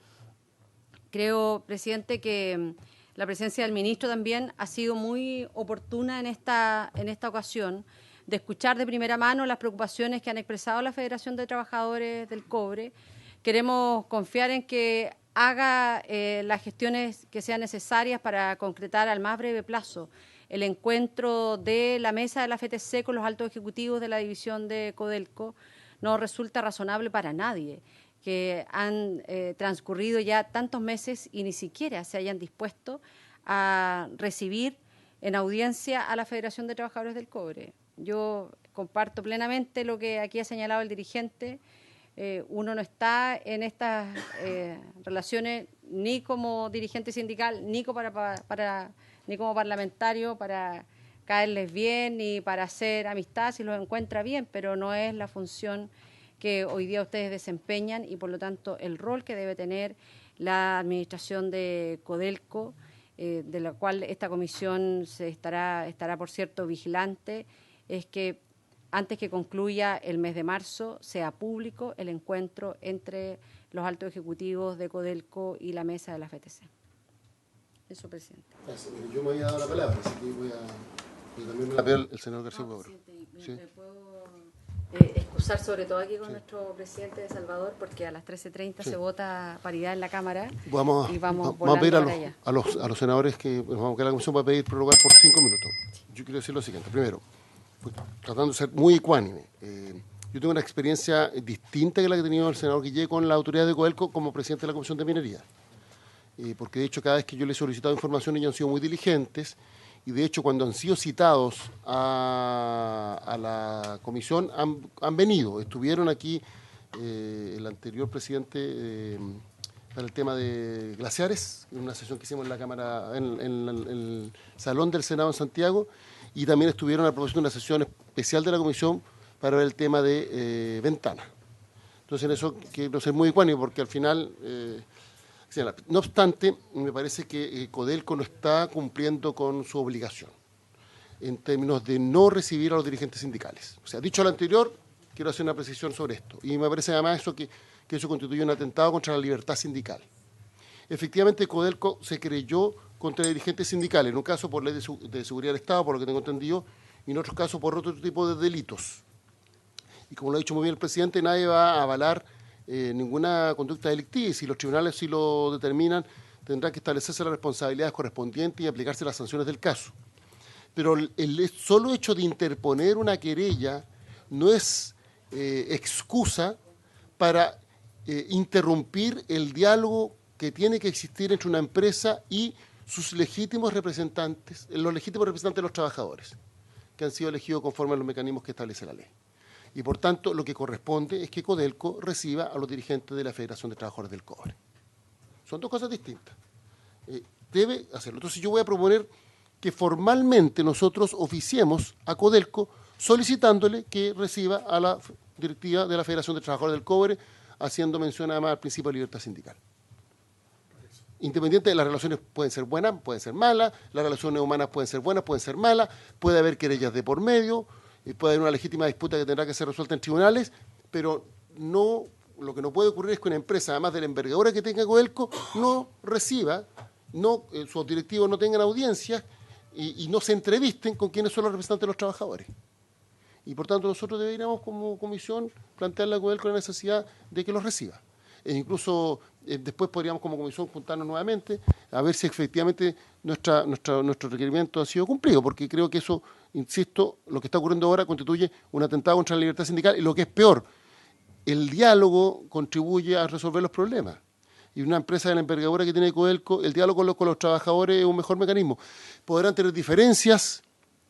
Speaker 2: creo, presidente, que la presencia del ministro también ha sido muy oportuna en esta ocasión, de escuchar de primera mano las preocupaciones que han expresado la Federación de Trabajadores del Cobre. Queremos confiar en que haga las gestiones que sean necesarias para concretar al más breve plazo el encuentro de la mesa de la FTC con los altos ejecutivos de la división de Codelco. No resulta razonable para nadie que han transcurrido ya tantos meses y ni siquiera se hayan dispuesto a recibir en audiencia a la Federación de Trabajadores del Cobre. Yo comparto plenamente lo que aquí ha señalado el dirigente. Uno no está en estas relaciones ni como dirigente sindical, ni ni como parlamentario para caerles bien ni para hacer amistad si los encuentra bien, pero no es la función que hoy día ustedes desempeñan y por lo tanto el rol que debe tener la administración de Codelco, de la cual esta comisión estará por cierto vigilante, es que antes que concluya el mes de marzo sea público el encuentro entre los altos ejecutivos de Codelco y la mesa de la FTC. Eso, presidente.
Speaker 1: Gracias. Yo me había dado la palabra, así que yo también me la pido el senador García Huidobro.
Speaker 2: ¿Sí? ¿Me puedo excusar sobre todo aquí con nuestro presidente de Salvador? Porque a las 13:30 se vota paridad en la Cámara y vamos
Speaker 1: a pedir
Speaker 2: allá.
Speaker 1: a los senadores que vamos a la comisión para pedir prorrogar por 5 minutos. Yo quiero decir lo siguiente. Primero, pues, tratando de ser muy ecuánime, yo tengo una experiencia distinta que la que ha tenido el senador Guillé con la autoridad de Codelco como presidente de la Comisión de Minería. Porque de hecho cada vez que yo les he solicitado información ellos han sido muy diligentes y de hecho cuando han sido citados a la comisión han venido, estuvieron aquí el anterior presidente para el tema de glaciares, en una sesión que hicimos en la Cámara, en el Salón del Senado en Santiago, y también estuvieron a propósito de una sesión especial de la comisión para ver el tema de ventanas. Entonces en eso quiero ser muy ecuánime porque al final... no obstante, me parece que Codelco no está cumpliendo con su obligación en términos de no recibir a los dirigentes sindicales. O sea, dicho lo anterior, quiero hacer una precisión sobre esto. Y me parece además que eso constituye un atentado contra la libertad sindical. Efectivamente, Codelco se creyó contra dirigentes sindicales, en un caso por ley de seguridad del Estado, por lo que tengo entendido, y en otros casos por otro tipo de delitos. Y como lo ha dicho muy bien el presidente, nadie va a avalar ninguna conducta delictiva, y si los tribunales sí lo determinan, tendrán que establecerse las responsabilidades correspondientes y aplicarse las sanciones del caso. Pero el solo hecho de interponer una querella no es excusa para interrumpir el diálogo que tiene que existir entre una empresa y sus legítimos representantes, los legítimos representantes de los trabajadores, que han sido elegidos conforme a los mecanismos que establece la ley. Y por tanto, lo que corresponde es que Codelco reciba a los dirigentes de la Federación de Trabajadores del Cobre. Son dos cosas distintas. Debe hacerlo. Entonces yo voy a proponer que formalmente nosotros oficiemos a Codelco solicitándole que reciba a la directiva de la Federación de Trabajadores del Cobre, haciendo mención además al principio de libertad sindical. Independiente de las relaciones pueden ser buenas, pueden ser malas, las relaciones humanas pueden ser buenas, pueden ser malas, puede haber querellas de por medio, puede haber una legítima disputa que tendrá que ser resuelta en tribunales, pero no, lo que no puede ocurrir es que una empresa, además de la envergadura que tenga Codelco, no reciba, sus directivos no tengan audiencias y no se entrevisten con quienes son los representantes de los trabajadores. Y por tanto nosotros deberíamos como comisión plantearle a Codelco la necesidad de que los reciba. E incluso después podríamos como comisión juntarnos nuevamente a ver si efectivamente nuestro requerimiento ha sido cumplido, porque creo que eso, insisto, lo que está ocurriendo ahora constituye un atentado contra la libertad sindical y lo que es peor, el diálogo contribuye a resolver los problemas. Y una empresa de la envergadura que tiene Codelco, el diálogo con los trabajadores es un mejor mecanismo. Podrán tener diferencias,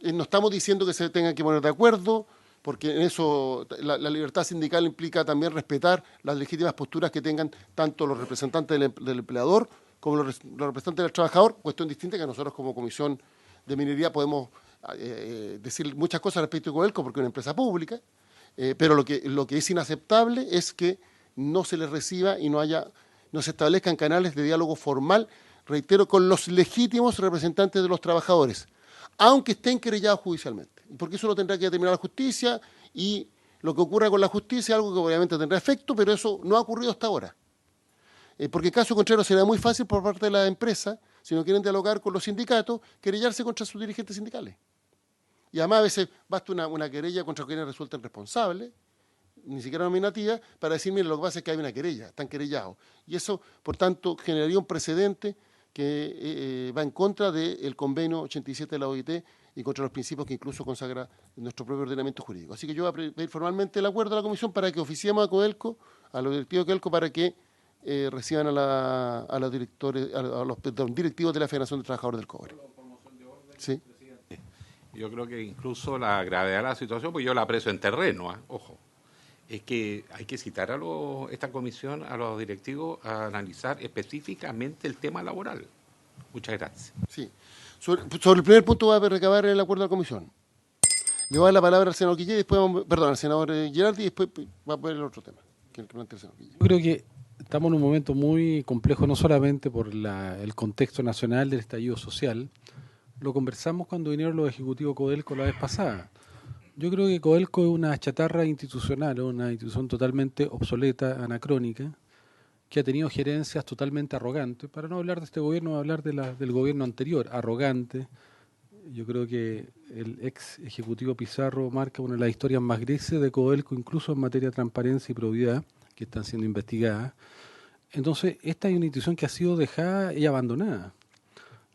Speaker 1: no estamos diciendo que se tengan que poner de acuerdo, porque en eso la libertad sindical implica también respetar las legítimas posturas que tengan tanto los representantes del empleador como los representantes del trabajador, cuestión distinta que nosotros como Comisión de Minería podemos decir muchas cosas respecto a Codelco porque es una empresa pública, pero lo que es inaceptable es que no se les reciba y no se establezcan canales de diálogo formal, reitero, con los legítimos representantes de los trabajadores, aunque estén querellados judicialmente. Porque eso lo tendrá que determinar la justicia y lo que ocurra con la justicia es algo que obviamente tendrá efecto, pero eso no ha ocurrido hasta ahora. Porque en caso contrario será muy fácil por parte de la empresa, si no quieren dialogar con los sindicatos, querellarse contra sus dirigentes sindicales. Y además a veces basta una querella contra quienes resulten responsables, ni siquiera nominativa, para decir, mire, lo que pasa es que hay una querella, están querellados. Y eso, por tanto, generaría un precedente que va en contra del convenio 87 de la OIT y contra los principios que incluso consagra nuestro propio ordenamiento jurídico. Así que yo voy a pedir formalmente el acuerdo de la Comisión para que oficiemos a Codelco, a los directivos de Codelco, para que reciban a los directivos de la Federación de Trabajadores del Cobre. Sí.
Speaker 5: Yo creo que incluso la gravedad de la situación, pues yo la aprecio en terreno, ojo. es que hay que citar a esta comisión, a los directivos, a analizar específicamente el tema laboral. Muchas gracias.
Speaker 1: Sí. Sobre el primer punto va a recabar el acuerdo de la comisión. Le voy a dar la palabra al senador Guillé, al senador Girardi, y después va a poner el otro tema, que el que plantea el senador Guillé.
Speaker 6: Yo creo que estamos en un momento muy complejo, no solamente por el contexto nacional del estallido social. Lo conversamos cuando vinieron los ejecutivos Codelco la vez pasada. Yo creo que Codelco es una chatarra institucional, una institución totalmente obsoleta, anacrónica, que ha tenido gerencias totalmente arrogantes. Para no hablar de este gobierno, voy a hablar del gobierno anterior, arrogante. Yo creo que el ex ejecutivo Pizarro marca una de las historias más grises de Codelco, incluso en materia de transparencia y probidad, que están siendo investigadas. Entonces, esta es una institución que ha sido dejada y abandonada.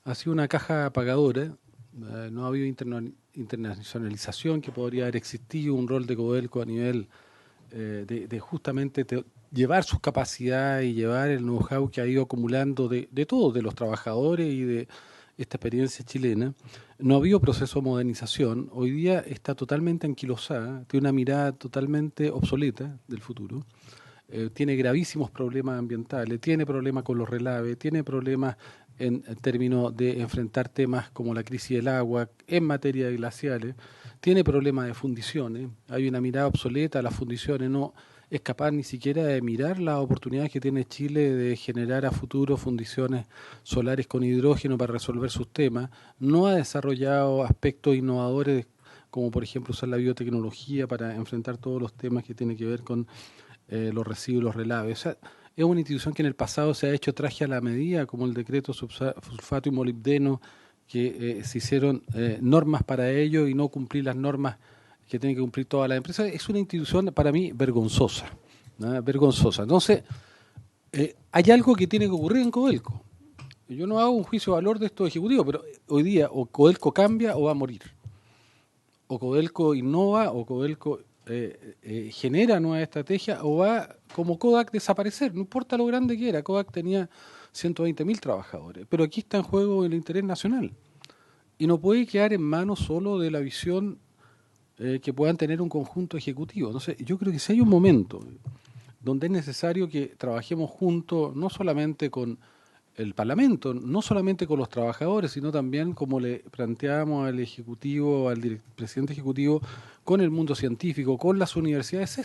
Speaker 6: Ha sido una caja pagadora, no ha habido internacionalización que podría haber existido, un rol de Codelco a nivel de justamente llevar sus capacidades y llevar el know-how que ha ido acumulando de todos, de los trabajadores y de esta experiencia chilena. No ha habido proceso de modernización, hoy día está totalmente anquilosada, tiene una mirada totalmente obsoleta del futuro. Tiene gravísimos problemas ambientales, tiene problemas con los relaves, tiene problemas en términos de enfrentar temas como la crisis del agua, en materia de glaciares, tiene problemas de fundiciones, hay una mirada obsoleta, las fundiciones no es capaz ni siquiera de mirar las oportunidades que tiene Chile de generar a futuro fundiciones solares con hidrógeno para resolver sus temas, no ha desarrollado aspectos innovadores como por ejemplo usar la biotecnología para enfrentar todos los temas que tienen que ver con los residuos, los relaves. O sea, es una institución que en el pasado se ha hecho traje a la medida, como el decreto sulfato y molibdeno, que se hicieron normas para ello y no cumplir las normas que tienen que cumplir todas las empresas. Es una institución para mí vergonzosa, ¿no? Vergonzosa. Entonces, hay algo que tiene que ocurrir en Codelco. Yo no hago un juicio de valor de estos ejecutivos, pero hoy día o Codelco cambia o va a morir. O Codelco innova o Codelco genera nueva estrategia o va, como Kodak, desaparecer. No importa lo grande que era. Kodak tenía 120.000 trabajadores, pero aquí está en juego el interés nacional. Y no puede quedar en manos solo de la visión que puedan tener un conjunto ejecutivo. Entonces, yo creo que si hay un momento donde es necesario que trabajemos juntos, no solamente con el Parlamento, no solamente con los trabajadores, sino también, como le planteábamos al Ejecutivo, al presidente Ejecutivo, con el mundo científico, con las universidades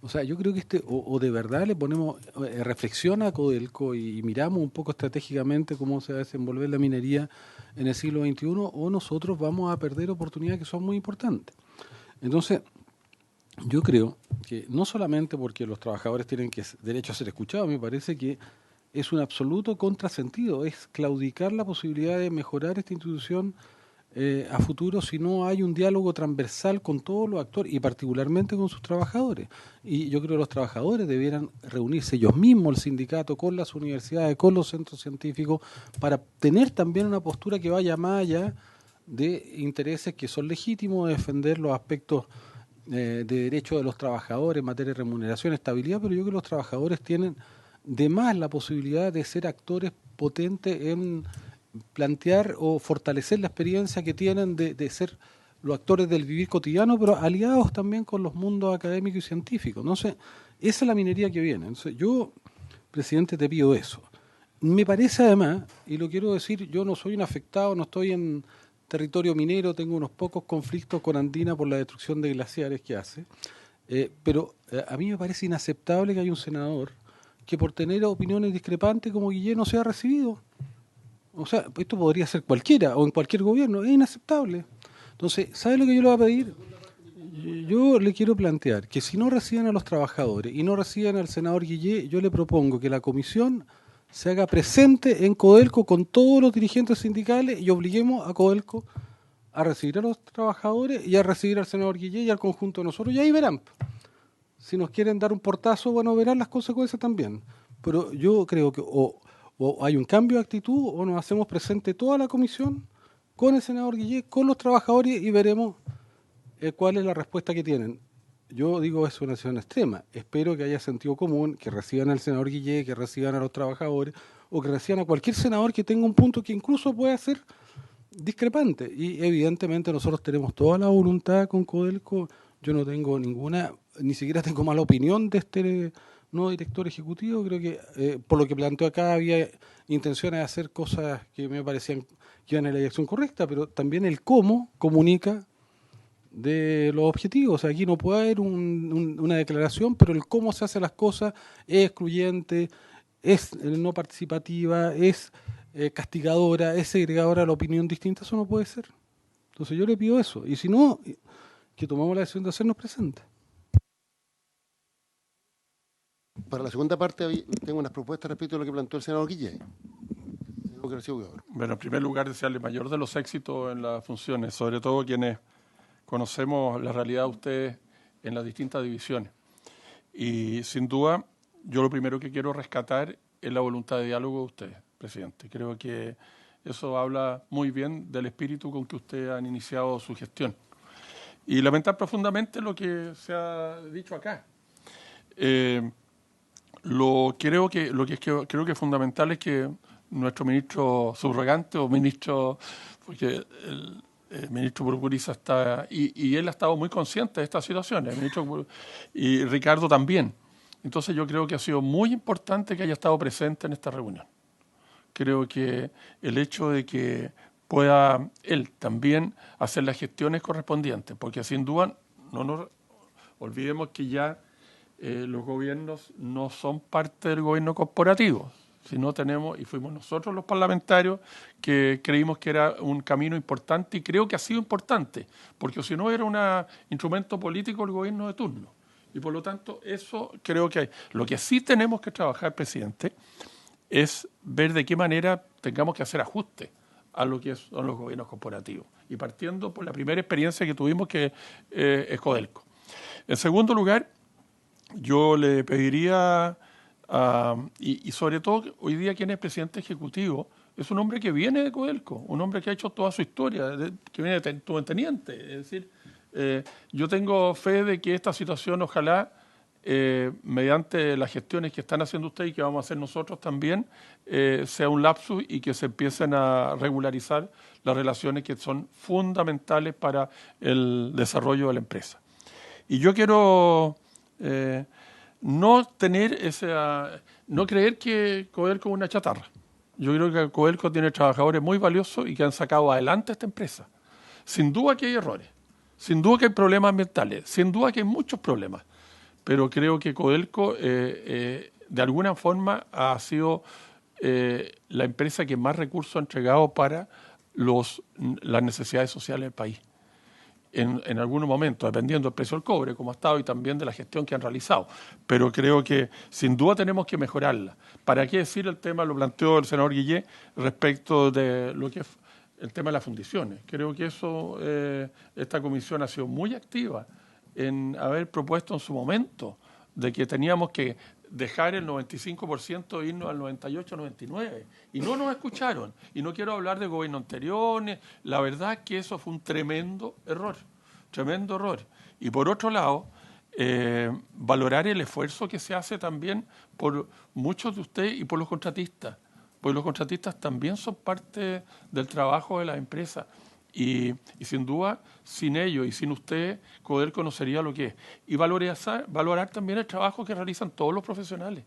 Speaker 6: O sea, yo creo que o de verdad le ponemos reflexión a Codelco y miramos un poco estratégicamente cómo se va a desenvolver la minería en el siglo XXI, o nosotros vamos a perder oportunidades que son muy importantes. Entonces, yo creo que no solamente porque los trabajadores tienen derecho a ser escuchados, me parece que es un absoluto contrasentido, es claudicar la posibilidad de mejorar esta institución a futuro si no hay un diálogo transversal con todos los actores y particularmente con sus trabajadores. Y yo creo que los trabajadores debieran reunirse ellos mismos, el sindicato, con las universidades, con los centros científicos, para tener también una postura que vaya más allá de intereses que son legítimos, de defender los aspectos de derechos de los trabajadores en materia de remuneración, estabilidad, pero yo creo que los trabajadores tienen de más la posibilidad de ser actores potentes en plantear o fortalecer la experiencia que tienen de ser los actores del vivir cotidiano, pero aliados también con los mundos académicos y científicos. Entonces, esa es la minería que viene. Entonces, yo, presidente, te pido eso. Me parece además, y lo quiero decir, yo no soy un afectado, no estoy en territorio minero, tengo unos pocos conflictos con Andina por la destrucción de glaciares que hace, pero a mí me parece inaceptable que haya un senador que por tener opiniones discrepantes como Guillén no sea recibido. O sea, esto podría ser cualquiera o en cualquier gobierno, es inaceptable. Entonces, ¿sabe lo que yo le voy a pedir? Yo le quiero plantear que si no reciben a los trabajadores y no reciben al senador Guillén, yo le propongo que la comisión se haga presente en Codelco con todos los dirigentes sindicales y obliguemos a Codelco a recibir a los trabajadores y a recibir al senador Guillén y al conjunto de nosotros, y ahí verán. Si nos quieren dar un portazo, bueno, verán las consecuencias también. Pero yo creo que o hay un cambio de actitud o nos hacemos presente toda la comisión con el senador Guillén, con los trabajadores y veremos cuál es la respuesta que tienen. Yo digo, es una decisión extrema. Espero que haya sentido común, que reciban al senador Guillén, que reciban a los trabajadores o que reciban a cualquier senador que tenga un punto que incluso pueda ser discrepante. Y evidentemente nosotros tenemos toda la voluntad con Codelco. Yo no tengo ninguna ni siquiera tengo mala opinión de este nuevo director ejecutivo. Creo que por lo que planteó acá había intenciones de hacer cosas que me parecían que iban en la dirección correcta, pero también el cómo comunica de los objetivos. O sea, aquí no puede haber una declaración, pero el cómo se hacen las cosas es excluyente, es no participativa, es castigadora, es segregadora a la opinión distinta. Eso no puede ser. Entonces yo le pido eso. Y si no, que tomamos la decisión de hacernos presentes.
Speaker 1: Para la segunda parte tengo unas propuestas respecto a lo que planteó el senador Guille.
Speaker 7: Bueno, en primer lugar, desearle mayor de los éxitos en las funciones, sobre todo quienes conocemos la realidad de ustedes en las distintas divisiones. Y sin duda, yo lo primero que quiero rescatar es la voluntad de diálogo de ustedes, presidente. Creo que eso habla muy bien del espíritu con que ustedes han iniciado su gestión. Y lamentar profundamente lo que se ha dicho acá. Creo que es fundamental es que nuestro ministro subrogante o ministro, porque el ministro Burguriza está, y él ha estado muy consciente de estas situaciones, el ministro, y Ricardo también. Entonces yo creo que ha sido muy importante que haya estado presente en esta reunión. Creo que el hecho de que pueda él también hacer las gestiones correspondientes, porque sin duda no nos olvidemos que ya los gobiernos no son parte del gobierno corporativo, sino tenemos, y fuimos nosotros los parlamentarios que creímos que era un camino importante, y creo que ha sido importante, porque si no era un instrumento político el gobierno de turno. Y por lo tanto, eso creo que hay. Lo que sí tenemos que trabajar, presidente, es ver de qué manera tengamos que hacer ajustes a lo que son los gobiernos corporativos. Y partiendo por la primera experiencia que tuvimos, que es Codelco. En segundo lugar, yo le pediría, y sobre todo hoy día quien es presidente ejecutivo, es un hombre que viene de Codelco, un hombre que ha hecho toda su historia, que viene de teniente. Es decir, yo tengo fe de que esta situación, ojalá, mediante las gestiones que están haciendo ustedes y que vamos a hacer nosotros también, sea un lapsus y que se empiecen a regularizar las relaciones que son fundamentales para el desarrollo de la empresa. Y yo quiero no creer que Codelco es una chatarra. Yo creo que Codelco tiene trabajadores muy valiosos y que han sacado adelante esta empresa. Sin duda que hay errores, sin duda que hay problemas ambientales, sin duda que hay muchos problemas, pero creo que Codelco de alguna forma ha sido la empresa que más recursos ha entregado para las necesidades sociales del país. En algunos momentos, dependiendo del precio del cobre, como ha estado, y también de la gestión que han realizado. Pero creo que sin duda tenemos que mejorarla. ¿Para qué decir el tema? Lo planteó el senador Guillé respecto de lo que es el tema de las fundiciones. Creo que eso, esta comisión ha sido muy activa en haber propuesto en su momento de que teníamos que dejar el 95% e irnos al 98-99%. Y no nos escucharon. Y no quiero hablar de gobierno anterior. La verdad es que eso fue un tremendo error. Tremendo error. Y por otro lado, valorar el esfuerzo que se hace también por muchos de ustedes y por los contratistas. Porque los contratistas también son parte del trabajo de las empresas. Y sin duda, sin ellos y sin ustedes, Codelco no sería lo que es. Y valorar también el trabajo que realizan todos los profesionales.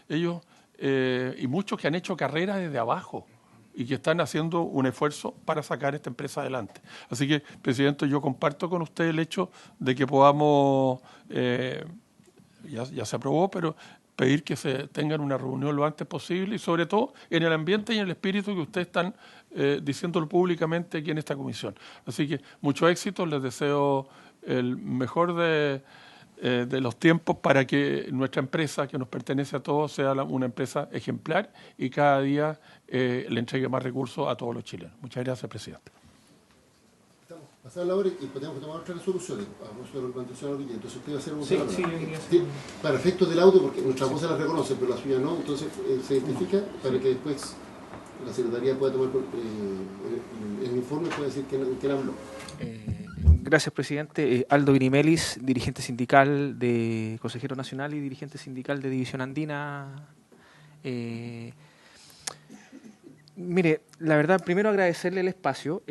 Speaker 7: Ellos, y muchos que han hecho carrera desde abajo y que están haciendo un esfuerzo para sacar esta empresa adelante. Así que, presidente, yo comparto con usted el hecho de que podamos, ya se aprobó, pero pedir que se tengan una reunión lo antes posible y sobre todo en el ambiente y en el espíritu que ustedes están diciéndolo públicamente aquí en esta comisión. Así que mucho éxito, les deseo el mejor de los tiempos para que nuestra empresa, que nos pertenece a todos, sea una empresa ejemplar y cada día le entregue más recursos a todos los chilenos. Muchas gracias, presidente.
Speaker 1: Pasar la hora y podemos tomar otras resoluciones. Entonces usted va a hacer un para efectos del auto, porque nuestra voz se la reconoce, pero la suya no, entonces se identifica para que después la Secretaría pueda tomar el informe y pueda decir quién habló.
Speaker 8: Gracias, presidente. Aldo Grimelis, dirigente sindical de Consejero Nacional y dirigente sindical de División Andina. Mire, la verdad, primero agradecerle el espacio.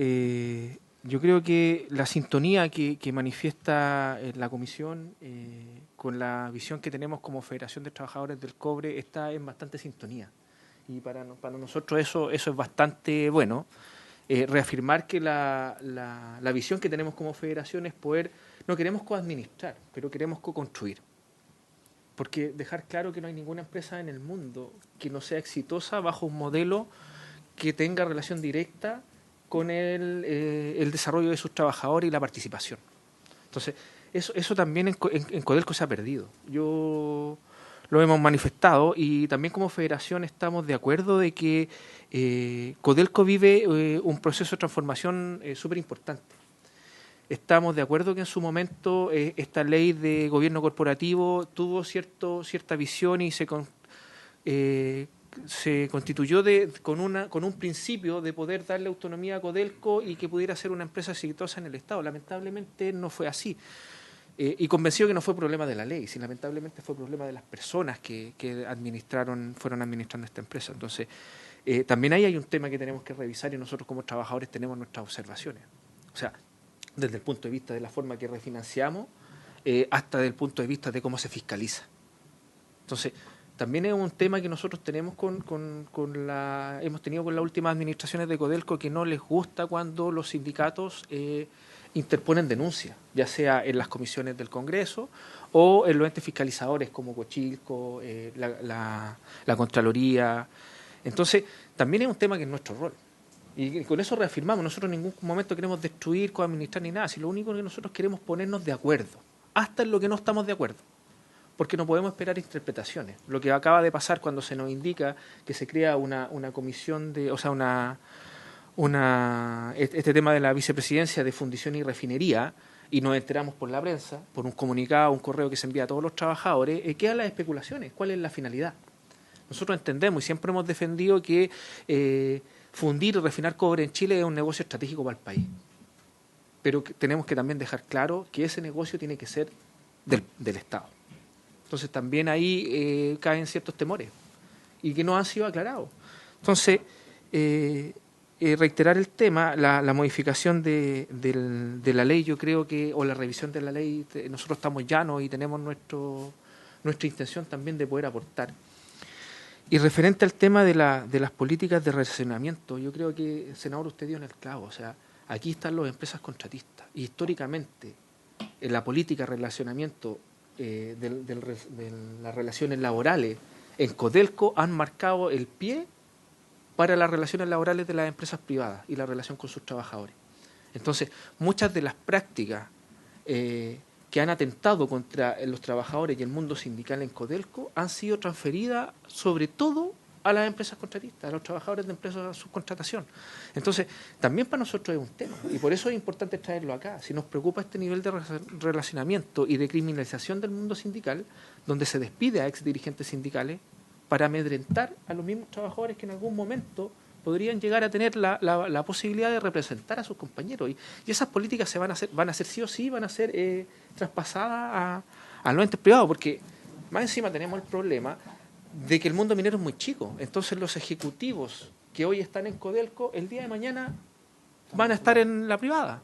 Speaker 8: yo creo que la sintonía que manifiesta la Comisión con la visión que tenemos como Federación de Trabajadores del Cobre está en bastante sintonía. Y para nosotros eso es bastante bueno. Reafirmar que la visión que tenemos como federación es poder, no queremos coadministrar, pero queremos co-construir. Porque dejar claro que no hay ninguna empresa en el mundo que no sea exitosa bajo un modelo que tenga relación directa con el desarrollo de sus trabajadores y la participación. Entonces, eso también en Codelco se ha perdido. Yo lo hemos manifestado y también como federación estamos de acuerdo de que Codelco vive un proceso de transformación súper importante. Estamos de acuerdo que en su momento esta ley de gobierno corporativo tuvo cierta visión y se constituyó con un principio de poder darle autonomía a Codelco y que pudiera ser una empresa exitosa en el Estado. Lamentablemente no fue así. Y convencido que no fue problema de la ley, sino lamentablemente fue problema de las personas que fueron administrando esta empresa. Entonces, también ahí hay un tema que tenemos que revisar y nosotros como trabajadores tenemos nuestras observaciones. O sea, desde el punto de vista de la forma que refinanciamos hasta desde el punto de vista de cómo se fiscaliza. Entonces, también es un tema que nosotros tenemos hemos tenido con las últimas administraciones de Codelco, que no les gusta cuando los sindicatos interponen denuncias, ya sea en las comisiones del Congreso o en los entes fiscalizadores como Cochilco, la Contraloría. Entonces, también es un tema que es nuestro rol. Y con eso reafirmamos, nosotros en ningún momento queremos destruir, coadministrar ni nada, sino lo único que nosotros queremos ponernos de acuerdo, hasta en lo que no estamos de acuerdo, porque no podemos esperar interpretaciones. Lo que acaba de pasar cuando se nos indica que se crea una comisión este tema de la vicepresidencia de fundición y refinería, y nos enteramos por la prensa, por un comunicado, un correo que se envía a todos los trabajadores, quedan las especulaciones. ¿Cuál es la finalidad? Nosotros entendemos y siempre hemos defendido que fundir y refinar cobre en Chile es un negocio estratégico para el país. Pero tenemos que también dejar claro que ese negocio tiene que ser del Estado. Entonces también ahí caen ciertos temores y que no han sido aclarados. Entonces, reiterar el tema, la modificación de la ley, yo creo que, o la revisión de la ley, nosotros estamos llanos y tenemos nuestra intención también de poder aportar. Y referente al tema de las políticas de relacionamiento, yo creo que, senador, usted dio en el clavo. O sea, aquí están las empresas contratistas. Y históricamente, en la política de relacionamiento de las relaciones laborales en Codelco han marcado el pie para las relaciones laborales de las empresas privadas y la relación con sus trabajadores. Entonces, muchas de las prácticas que han atentado contra los trabajadores y el mundo sindical en Codelco han sido transferidas sobre todo a las empresas contratistas, a los trabajadores de empresas de subcontratación. Entonces, también para nosotros es un tema, y por eso es importante traerlo acá. Si nos preocupa este nivel de relacionamiento y de criminalización del mundo sindical, donde se despide a ex dirigentes sindicales para amedrentar a los mismos trabajadores que en algún momento podrían llegar a tener la posibilidad de representar a sus compañeros. Y esas políticas van a ser sí o sí, van a ser traspasadas a los entes privados, porque más encima tenemos el problema de que el mundo minero es muy chico. Entonces los ejecutivos que hoy están en Codelco, el día de mañana van a estar en la privada.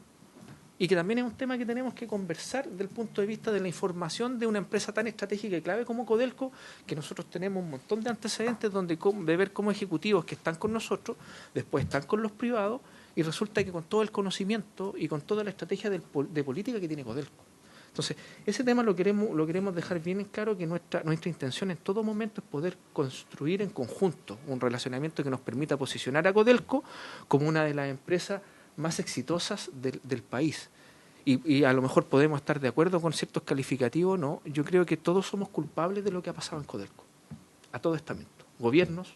Speaker 8: Y que también es un tema que tenemos que conversar desde el punto de vista de la información de una empresa tan estratégica y clave como Codelco, que nosotros tenemos un montón de antecedentes de ver cómo ejecutivos que están con nosotros, después están con los privados, y resulta que con todo el conocimiento y con toda la estrategia de política que tiene Codelco. Entonces, ese tema lo queremos dejar bien en claro, que nuestra intención en todo momento es poder construir en conjunto un relacionamiento que nos permita posicionar a Codelco como una de las empresas más exitosas del país. Y a lo mejor podemos estar de acuerdo con ciertos calificativos, ¿no? Yo creo que todos somos culpables de lo que ha pasado en Codelco, a todo estamento, gobiernos,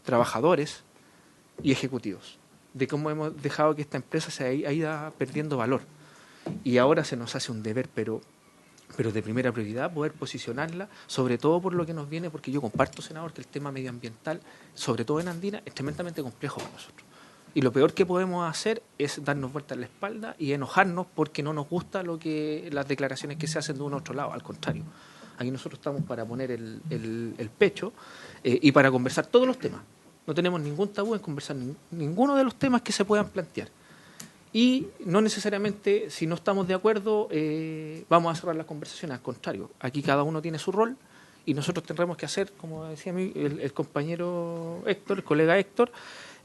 Speaker 8: trabajadores y ejecutivos, de cómo hemos dejado que esta empresa se haya ido perdiendo valor. Y ahora se nos hace un deber, pero de primera prioridad, poder posicionarla, sobre todo por lo que nos viene, porque yo comparto, senador, que el tema medioambiental, sobre todo en Andina, es tremendamente complejo para nosotros. Y lo peor que podemos hacer es darnos vuelta en la espalda y enojarnos porque no nos gusta las declaraciones que se hacen de uno u otro lado. Al contrario, aquí nosotros estamos para poner el pecho y para conversar todos los temas. No tenemos ningún tabú en conversar ninguno de los temas que se puedan plantear. Y no necesariamente, si no estamos de acuerdo, vamos a cerrar las conversaciones. Al contrario, aquí cada uno tiene su rol y nosotros tendremos que hacer, como decía el compañero Héctor, el colega Héctor,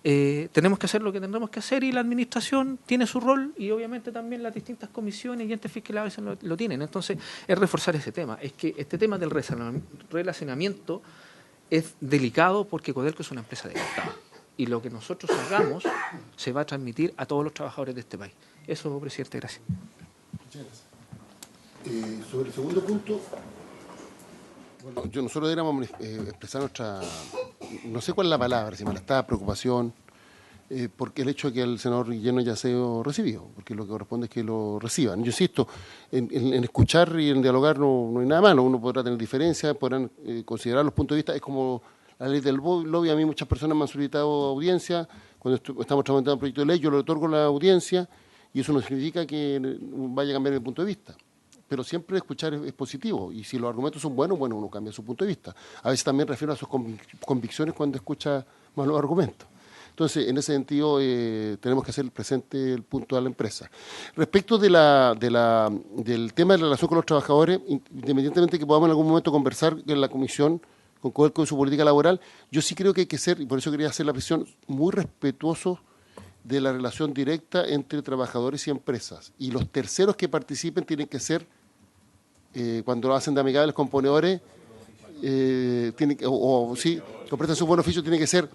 Speaker 8: tenemos que hacer lo que tendremos que hacer y la administración tiene su rol y obviamente también las distintas comisiones y entes fiscales a veces lo tienen. Entonces, es reforzar ese tema. Es que este tema del relacionamiento es delicado porque Codelco es una empresa de Estado. Y lo que nosotros hagamos se va a transmitir a todos los trabajadores de este país. Eso, presidente, gracias.
Speaker 1: Muchas gracias. Sobre el segundo punto, bueno, nosotros deberíamos expresar nuestra, no sé cuál es la palabra, si malestar, preocupación, porque el hecho de que el senador Guillén ya sea recibido, porque lo que corresponde es que lo reciban. Yo insisto, en escuchar y en dialogar no hay nada malo, uno podrá tener diferencias, podrán considerar los puntos de vista, es como la ley del lobby. A mí muchas personas me han solicitado audiencia, cuando estamos tramitando un proyecto de ley, yo le otorgo la audiencia y eso no significa que vaya a cambiar el punto de vista. Pero siempre escuchar es positivo y si los argumentos son buenos, bueno, uno cambia su punto de vista. A veces también refiero a sus convicciones cuando escucha más los argumentos. Entonces, en ese sentido, tenemos que hacer presente el punto de la empresa. Respecto del tema de la relación con los trabajadores, independientemente que podamos en algún momento conversar en la comisión con Codelco de su política laboral, yo sí creo que hay que ser, y por eso quería hacer la presión, muy respetuosos de la relación directa entre trabajadores y empresas. Y los terceros que participen tienen que ser, cuando lo hacen de amigables componedores, tienen que, o prestan su buen oficio, tiene que ser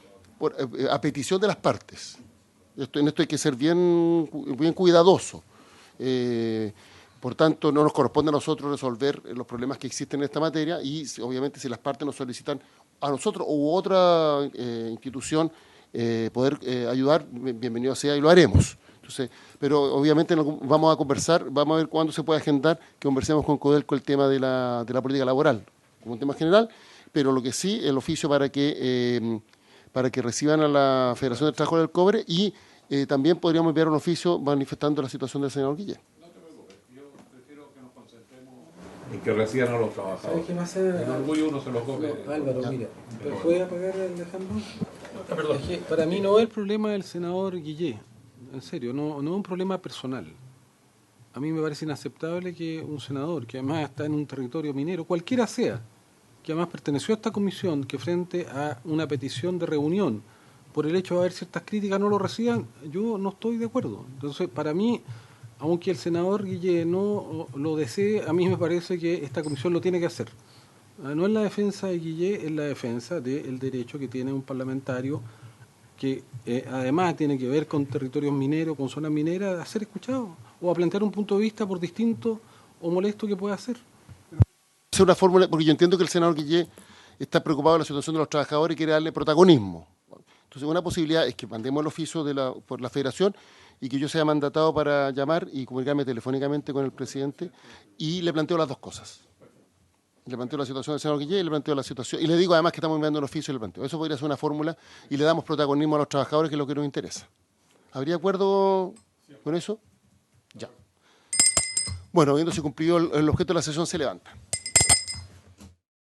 Speaker 1: a petición de las partes. En esto hay que ser bien cuidadoso. Por tanto, no nos corresponde a nosotros resolver los problemas que existen en esta materia y obviamente si las partes nos solicitan a nosotros u otra institución poder ayudar, bienvenido sea y lo haremos. Entonces, pero obviamente vamos a conversar, vamos a ver cuándo se puede agendar que conversemos con Codelco el tema de la política laboral, como un tema general, pero lo que sí, el oficio para que reciban a la Federación del Trabajo del Cobre y también podríamos enviar un oficio manifestando la situación del senador Guillén.
Speaker 5: Y que reciban a los trabajadores.
Speaker 6: ¿Sabes qué pasa?
Speaker 5: El orgullo uno se lo come.
Speaker 6: Álvaro, mira, ¿puede apagar Alejandro? Es que para mí no es el problema del senador Guillén, en serio, no es un problema personal. A mí me parece inaceptable que un senador, que además está en un territorio minero, cualquiera sea, que además perteneció a esta comisión, que frente a una petición de reunión, por el hecho de haber ciertas críticas, no lo reciban, yo no estoy de acuerdo. Entonces, para mí, aunque el senador Guillén no lo desee, a mí me parece que esta comisión lo tiene que hacer. No es la defensa de Guillén, es la defensa del derecho que tiene un parlamentario que además tiene que ver con territorios mineros, con zonas mineras, a ser escuchado o a plantear un punto de vista por distinto o molesto que pueda ser.
Speaker 1: Es una fórmula, porque yo entiendo que el senador Guillén está preocupado de la situación de los trabajadores y quiere darle protagonismo. Entonces, una posibilidad es que mandemos el oficio por la federación y que yo sea mandatado para llamar y comunicarme telefónicamente con el presidente y le planteo las dos cosas. Le planteo la situación del senador Guillén y le planteo la situación. Y le digo además que estamos enviando el oficio y le planteo. Eso podría ser una fórmula y le damos protagonismo a los trabajadores, que es lo que nos interesa. ¿Habría acuerdo con eso? Ya. Bueno, habiéndose cumplido el objeto de la sesión, se levanta.